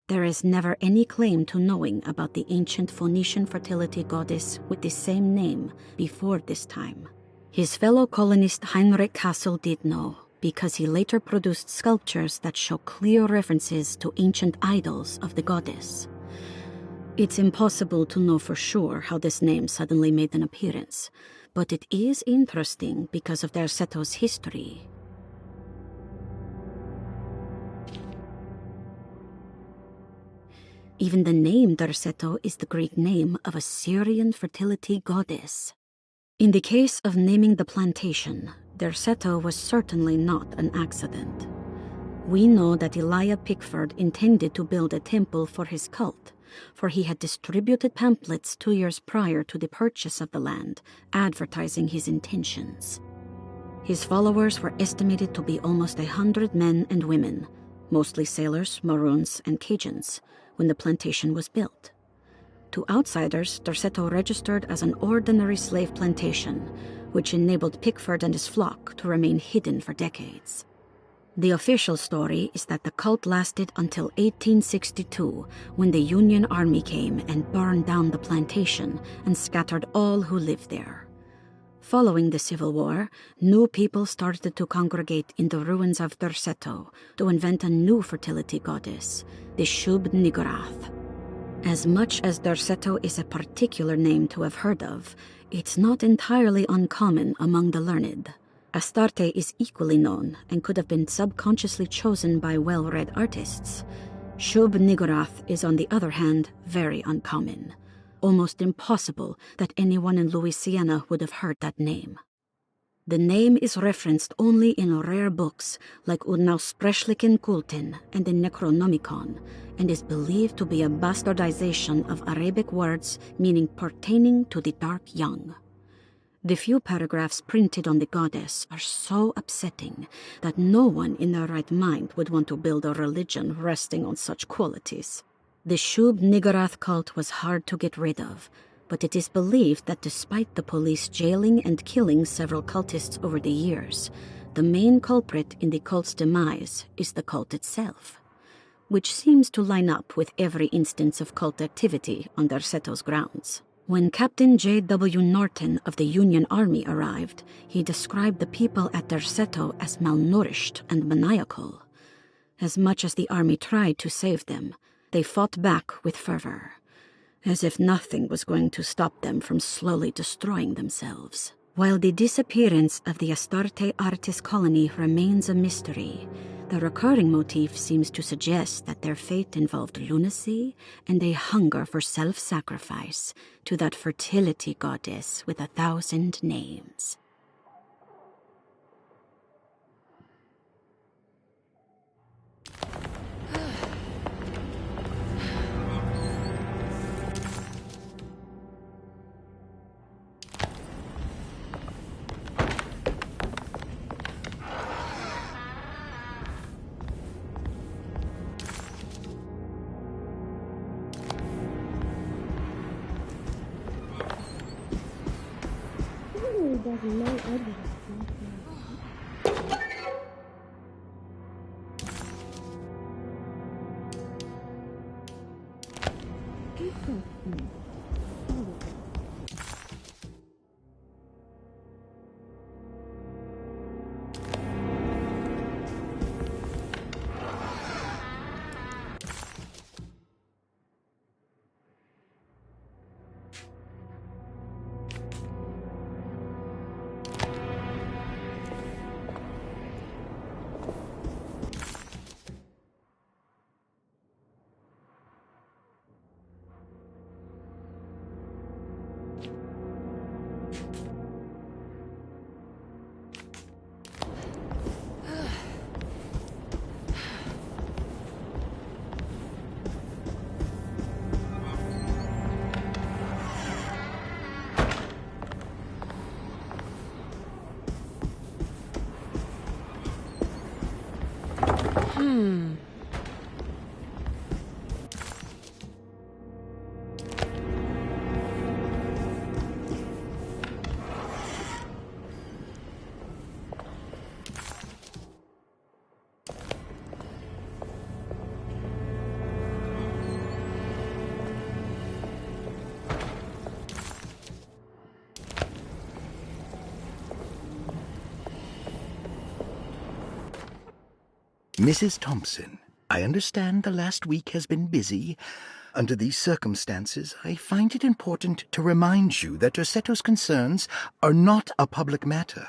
There is never any claim to knowing about the ancient Phoenician fertility goddess with the same name before this time. His fellow colonist Heinrich Kassel did know, because he later produced sculptures that show clear references to ancient idols of the goddess. It's impossible to know for sure how this name suddenly made an appearance, but it is interesting because of Derceto's history. Even the name Derceto is the Greek name of a Syrian fertility goddess. In the case of naming the plantation, Derceto was certainly not an accident. We know that Elijah Pickford intended to build a temple for his cult, for he had distributed pamphlets 2 years prior to the purchase of the land, advertising his intentions. His followers were estimated to be almost 100 men and women, mostly sailors, Maroons, and Cajuns, when the plantation was built. To outsiders, Derceto registered as an ordinary slave plantation, which enabled Pickford and his flock to remain hidden for decades. The official story is that the cult lasted until 1862, when the Union Army came and burned down the plantation and scattered all who lived there. Following the Civil War, new people started to congregate in the ruins of Derceto to invent a new fertility goddess, the Shub Niggurath. As much as Derceto is a particular name to have heard of, it's not entirely uncommon among the learned. Astarte is equally known and could have been subconsciously chosen by well-read artists. Shub Niggurath is, on the other hand, very uncommon. Almost impossible that anyone in Louisiana would have heard that name. The name is referenced only in rare books like Unaussprechlichen Kulten and the Necronomicon, and is believed to be a bastardization of Arabic words meaning pertaining to the dark young. The few paragraphs printed on the goddess are so upsetting that no one in their right mind would want to build a religion resting on such qualities. The Shub Niggurath cult was hard to get rid of, but it is believed that despite the police jailing and killing several cultists over the years, the main culprit in the cult's demise is the cult itself, which seems to line up with every instance of cult activity on Derceto's grounds. When Captain J.W. Norton of the Union Army arrived, he described the people at Derceto as malnourished and maniacal. As much as the army tried to save them, they fought back with fervor, as if nothing was going to stop them from slowly destroying themselves. While the disappearance of the Astarte artist colony remains a mystery, the recurring motif seems to suggest that their fate involved lunacy and a hunger for self-sacrifice to that fertility goddess with 1,000 names. there's no evidence. Mrs. Thompson, I understand the last week has been busy. Under these circumstances, I find it important to remind you that Rossetto's concerns are not a public matter,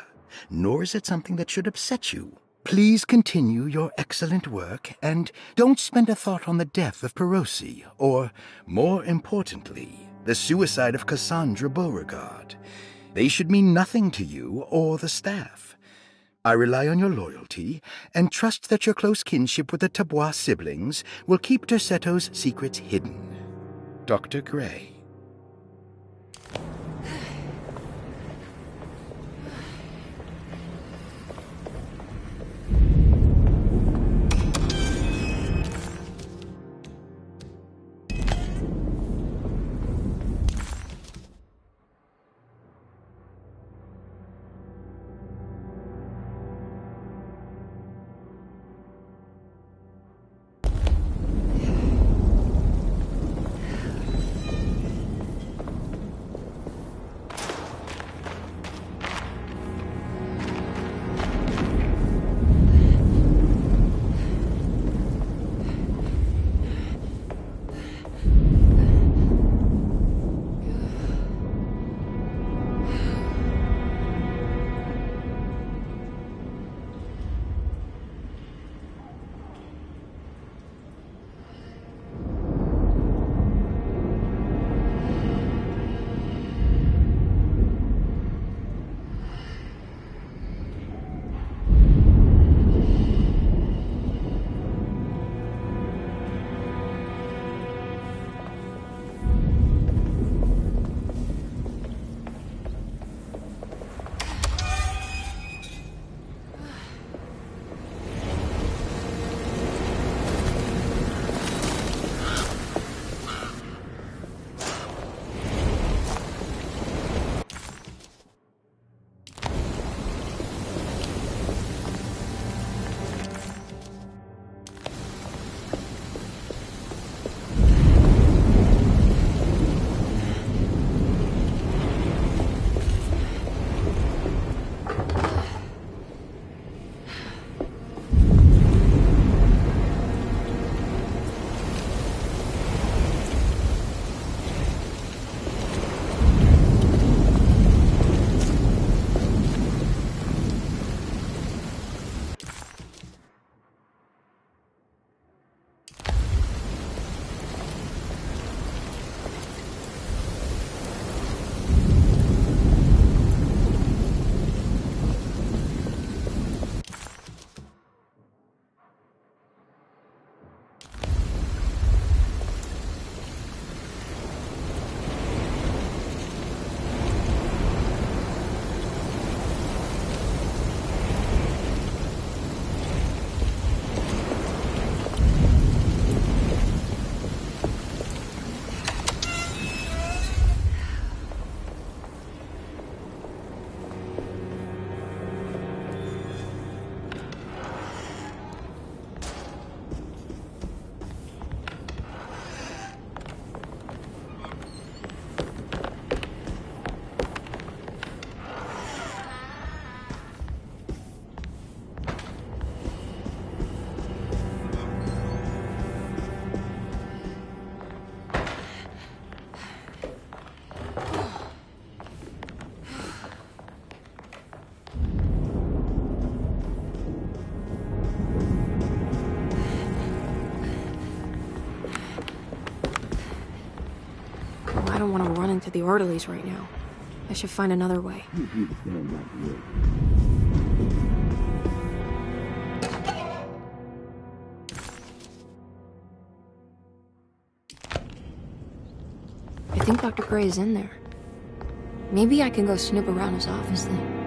nor is it something that should upset you. Please continue your excellent work, and don't spend a thought on the death of Perosi, or, more importantly, the suicide of Cassandra Beauregard. They should mean nothing to you or the staff. I rely on your loyalty, and trust that your close kinship with the Tabois siblings will keep Dersetto's secrets hidden. Dr. Gray. don't want to run into the orderlies right now. I should find another way. I think Dr. Gray is in there. Maybe I can go snoop around his office then.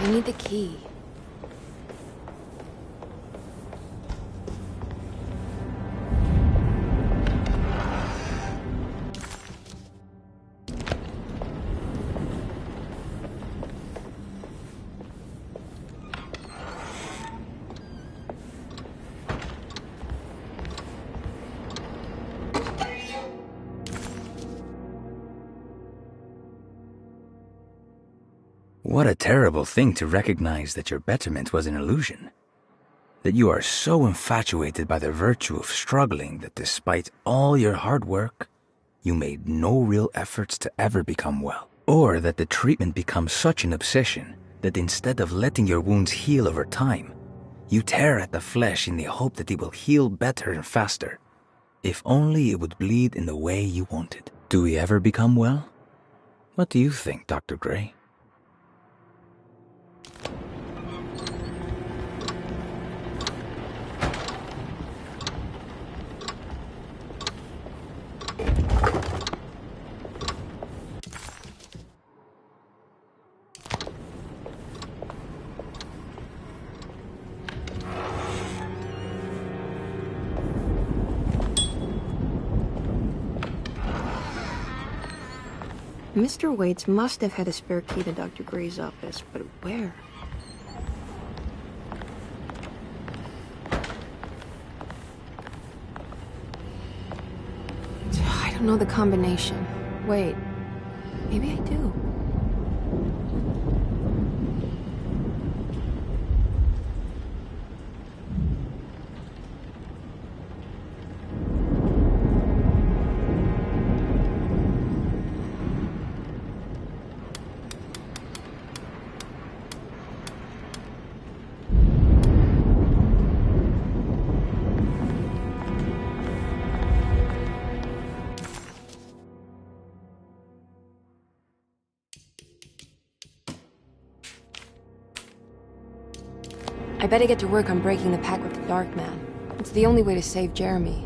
I need the key. What a terrible thing to recognize that your betterment was an illusion. That you are so infatuated by the virtue of struggling that despite all your hard work, you made no real efforts to ever become well. Or that the treatment becomes such an obsession that instead of letting your wounds heal over time, you tear at the flesh in the hope that it will heal better and faster. If only it would bleed in the way you wanted. Do we ever become well? What do you think, Dr. Gray? Mr. Waits must have had a spare key to Dr. Gray's office, but where? I don't know the combination. Wait, maybe I do. I better get to work on breaking the pact with the Dark Man. It's the only way to save Jeremy.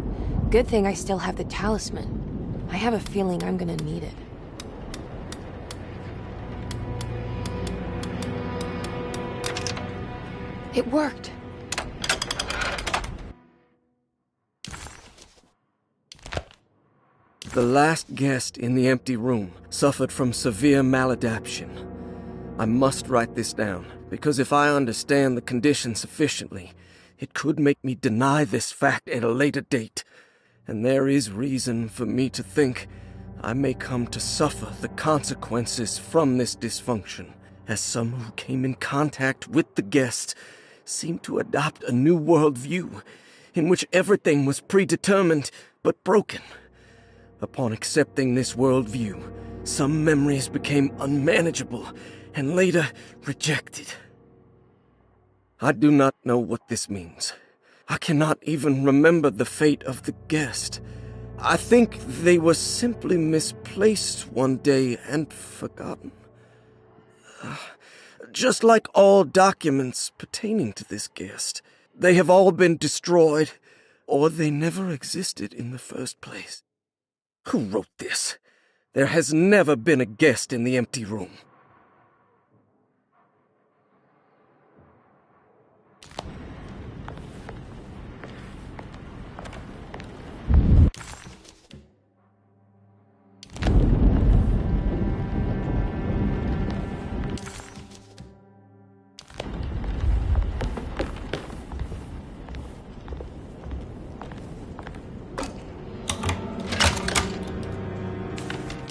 Good thing I still have the talisman. I have a feeling I'm gonna need it. It worked! The last guest in the empty room suffered from severe maladaptation. I must write this down, because if I understand the condition sufficiently, it could make me deny this fact at a later date, and there is reason for me to think I may come to suffer the consequences from this dysfunction, as some who came in contact with the guest seemed to adopt a new worldview, in which everything was predetermined but broken. Upon accepting this worldview, some memories became unmanageable, and later rejected. I do not know what this means. I cannot even remember the fate of the guest. I think they were simply misplaced one day and forgotten. Just like all documents pertaining to this guest, they have all been destroyed, or they never existed in the first place. Who wrote this? There has never been a guest in the empty room.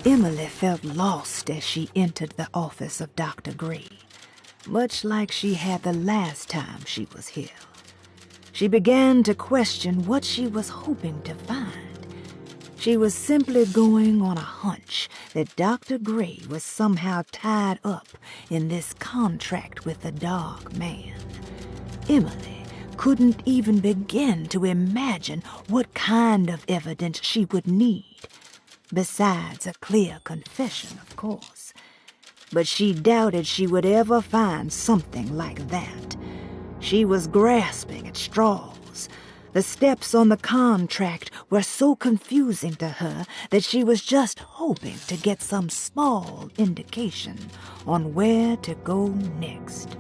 Emily felt lost as she entered the office of Dr. Gray, much like she had the last time she was here. She began to question what she was hoping to find. She was simply going on a hunch that Dr. Gray was somehow tied up in this contract with the Dark Man. Emily couldn't even begin to imagine what kind of evidence she would need. Besides a clear confession, of course. But she doubted she would ever find something like that. She was grasping at straws. The steps on the contract were so confusing to her that she was just hoping to get some small indication on where to go next.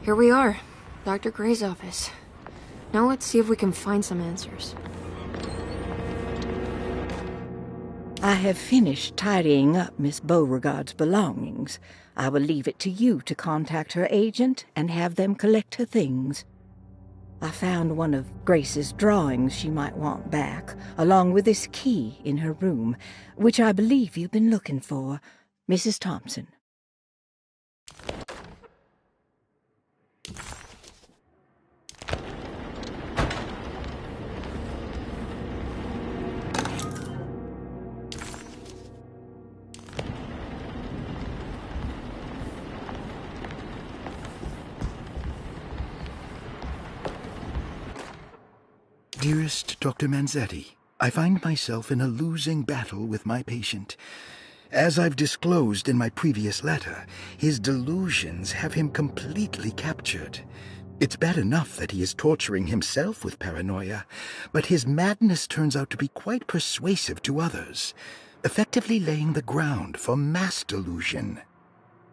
Here we are, Dr. Gray's office. Now let's see if we can find some answers. I have finished tidying up Miss Beauregard's belongings. I will leave it to you to contact her agent and have them collect her things. I found one of Grace's drawings she might want back, along with this key in her room, which I believe you've been looking for, Mrs. Thompson. Dearest Dr. Manzetti, I find myself in a losing battle with my patient, As I've disclosed in my previous letter, his delusions have him completely captured. It's bad enough that he is torturing himself with paranoia, but his madness turns out to be quite persuasive to others, effectively laying the ground for mass delusion.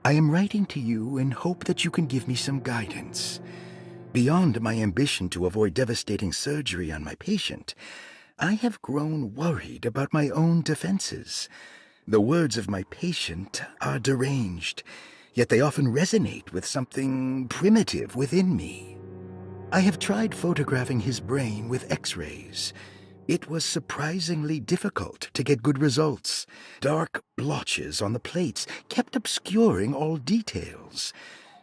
I am writing to you in hope that you can give me some guidance. Beyond my ambition to avoid devastating surgery on my patient, I have grown worried about my own defenses. The words of my patient are deranged, yet they often resonate with something primitive within me. I have tried photographing his brain with X-rays. It was surprisingly difficult to get good results. Dark blotches on the plates kept obscuring all details.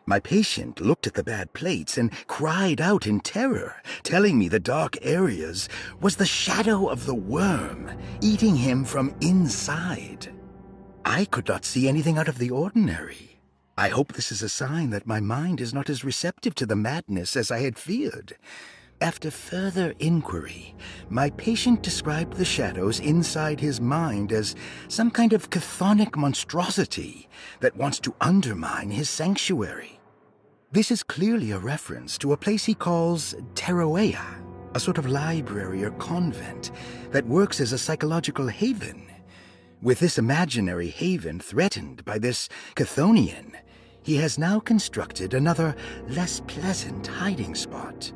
My patient looked at the bad plates and cried out in terror, telling me the dark areas was the shadow of the worm eating him from inside. I could not see anything out of the ordinary. I hope this is a sign that my mind is not as receptive to the madness as I had feared. After further inquiry, my patient described the shadows inside his mind as some kind of chthonic monstrosity that wants to undermine his sanctuary. This is clearly a reference to a place he calls Teroea, a sort of library or convent that works as a psychological haven. With this imaginary haven threatened by this Chthonian, he has now constructed another, less pleasant hiding spot.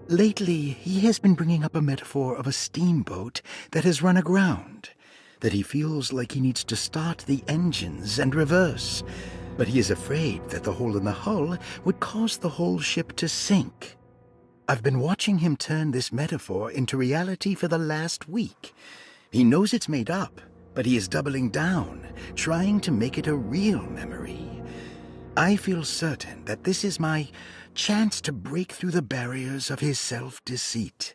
Lately, he has been bringing up a metaphor of a steamboat that has run aground, that he feels like he needs to start the engines and reverse, but he is afraid that the hole in the hull would cause the whole ship to sink. I've been watching him turn this metaphor into reality for the last week. He knows it's made up, but he is doubling down, trying to make it a real memory. I feel certain that this is my chance to break through the barriers of his self-deceit.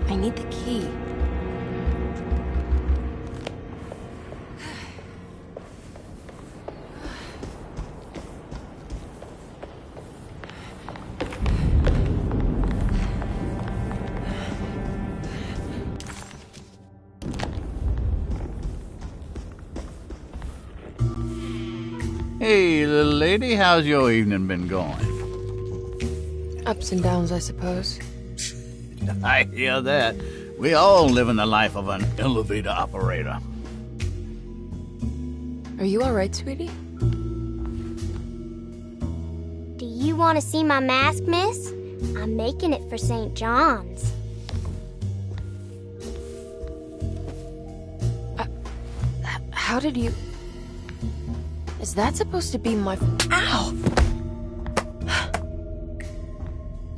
I need the key. Hey, little lady, how's your evening been going? Ups and downs, I suppose. I hear that. We all live in the life of an elevator operator. Are you alright, sweetie? Do you want to see my mask, miss? I'm making it for St. John's. How did you... Is that supposed to be my... Ow!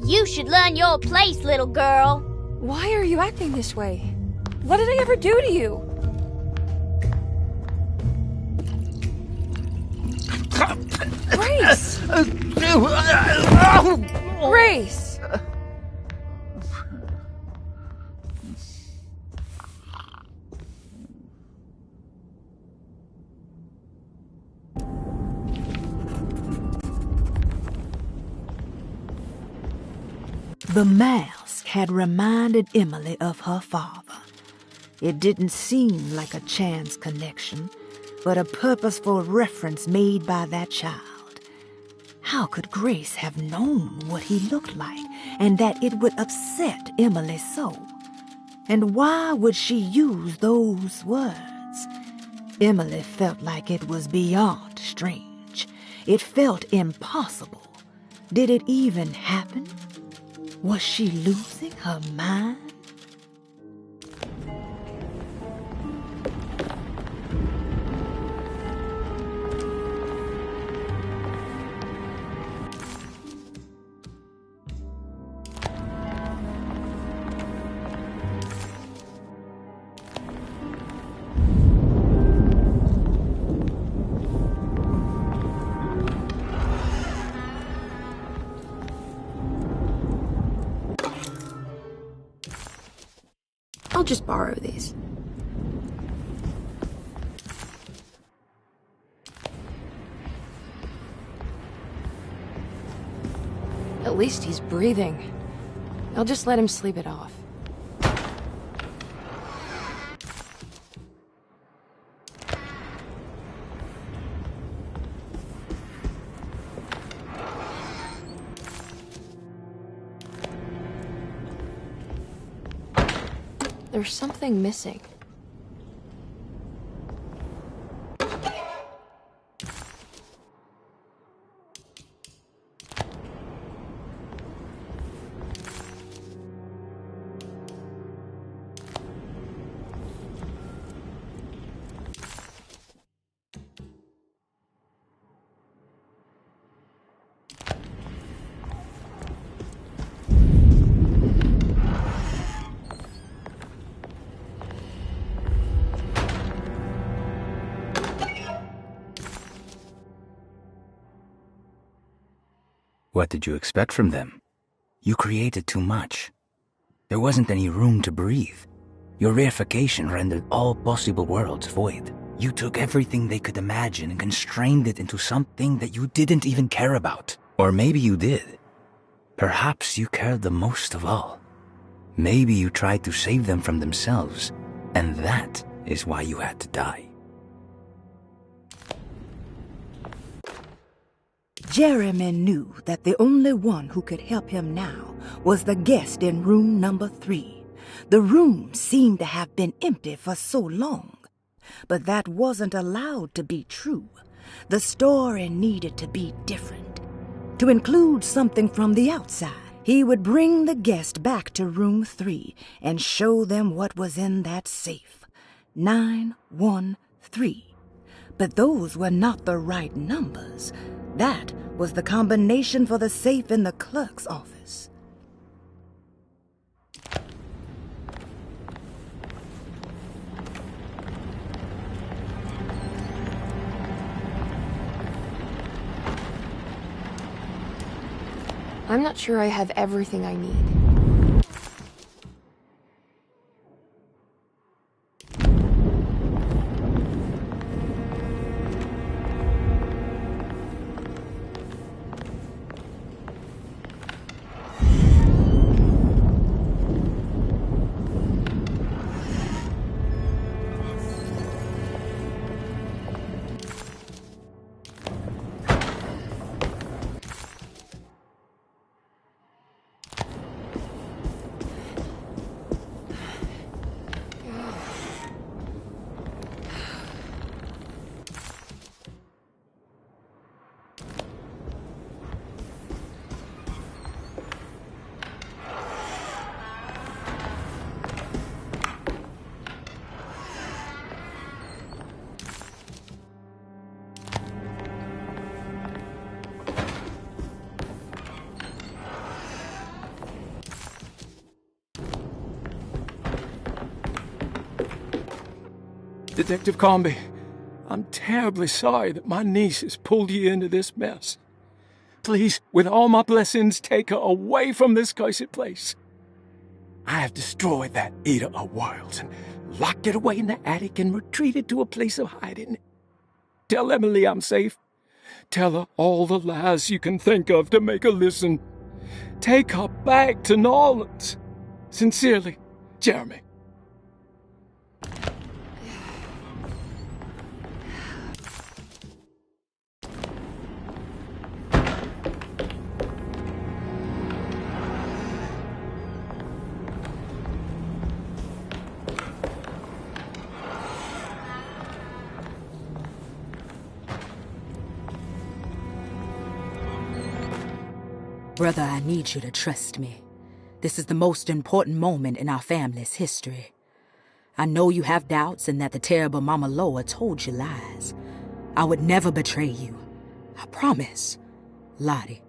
You should learn your place, little girl. Why are you acting this way? What did I ever do to you? Grace! Grace! The mask had reminded Emily of her father. It didn't seem like a chance connection, but a purposeful reference made by that child. How could Grace have known what he looked like and that it would upset Emily so? And why would she use those words? Emily felt like it was beyond strange. It felt impossible. Did it even happen? Was she losing her mind? I'll just borrow these. At least he's breathing. I'll just let him sleep it off. There's something missing. What did you expect from them? You created too much. There wasn't any room to breathe. Your reification rendered all possible worlds void. You took everything they could imagine and constrained it into something that you didn't even care about. Or maybe you did. Perhaps you cared the most of all. Maybe you tried to save them from themselves, and that is why you had to die. Jeremy knew that the only one who could help him now was the guest in room number 3. The room seemed to have been empty for so long. But that wasn't allowed to be true. The story needed to be different. To include something from the outside, he would bring the guest back to room 3 and show them what was in that safe. 913. But those were not the right numbers. That was the combination for the safe in the clerk's office. I'm not sure I have everything I need. Detective Comby, I'm terribly sorry that my niece has pulled you into this mess. Please, with all my blessings, take her away from this cursed place. I have destroyed that eater of worlds and locked it away in the attic and retreated to a place of hiding. Tell Emily I'm safe. Tell her all the lies you can think of to make her listen. Take her back to New Orleans. Sincerely, Jeremy. Brother, I need you to trust me. This is the most important moment in our family's history. I know you have doubts and that the terrible Mama Loa told you lies. I would never betray you. I promise. Lottie.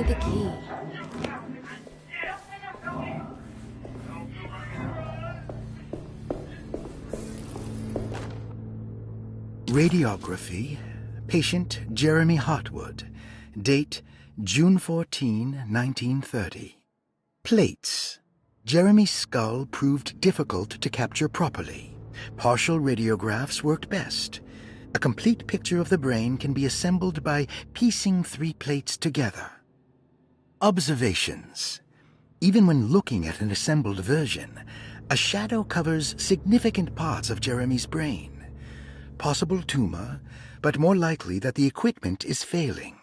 need the key. Radiography. Patient Jeremy Hartwood. Date June 14, 1930. Plates. Jeremy's skull proved difficult to capture properly. Partial radiographs worked best. A complete picture of the brain can be assembled by piecing 3 plates together. Observations. Even when looking at an assembled version, a shadow covers significant parts of Jeremy's brain. Possible tumor, but more likely that the equipment is failing.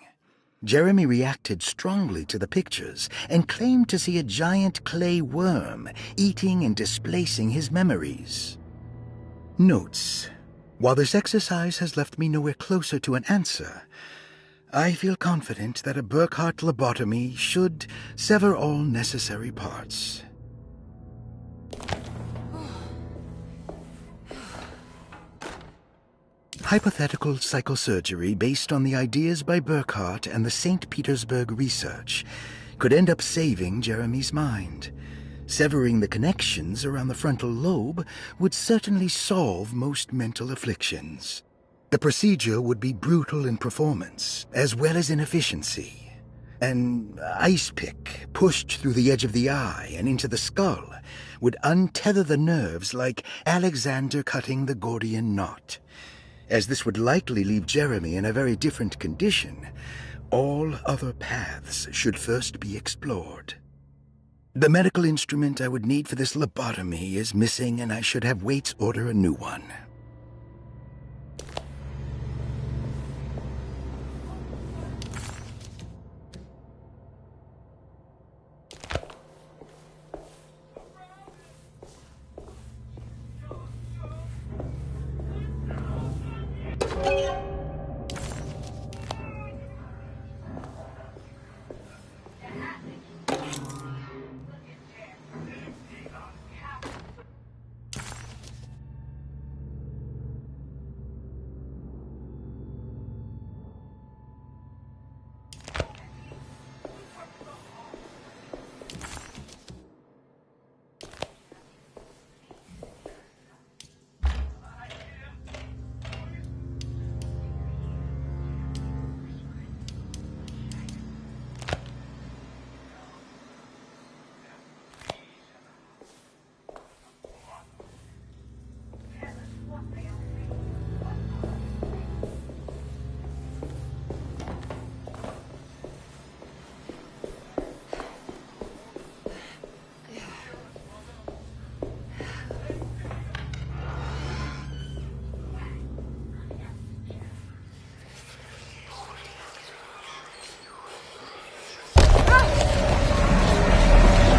Jeremy reacted strongly to the pictures and claimed to see a giant clay worm eating and displacing his memories. Notes. While this exercise has left me nowhere closer to an answer, I feel confident that a Burkhardt lobotomy should sever all necessary parts. Hypothetical psychosurgery based on the ideas by Burkhardt and the St. Petersburg research could end up saving Jeremy's mind. Severing the connections around the frontal lobe would certainly solve most mental afflictions. The procedure would be brutal in performance, as well as in efficiency. An ice pick pushed through the edge of the eye and into the skull would untether the nerves like Alexander cutting the Gordian knot. As this would likely leave Jeremy in a very different condition, all other paths should first be explored. The medical instrument I would need for this lobotomy is missing, and I should have Waits order a new one.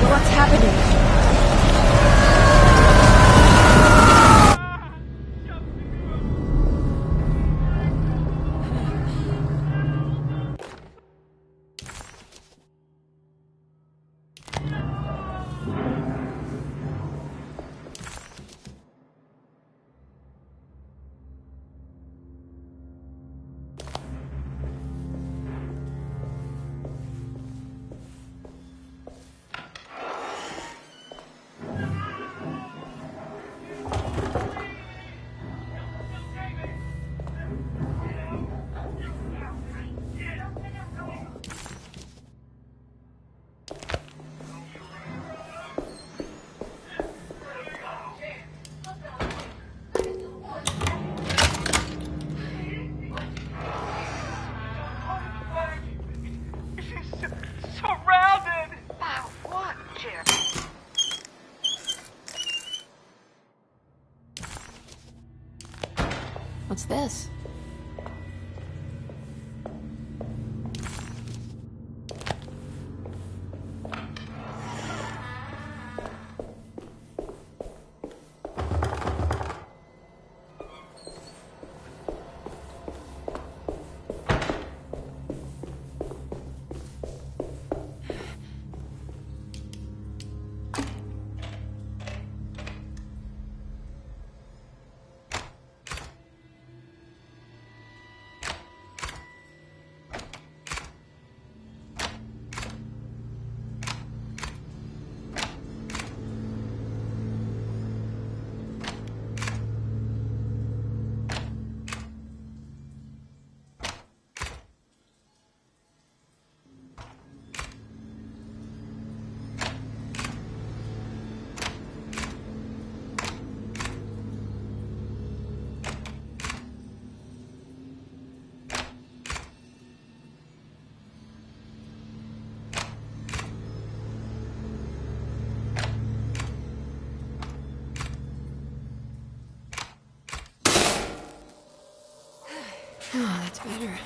What's happening? What's this? Oh, that's better.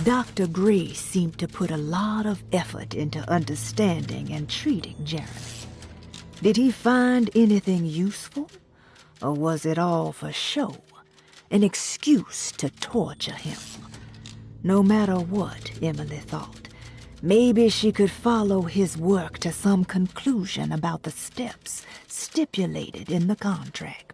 Dr. Gray seemed to put a lot of effort into understanding and treating Jeremy. Did he find anything useful? Or was it all for show? An excuse to torture him? No matter what, Emily thought, maybe she could follow his work to some conclusion about the steps stipulated in the contract.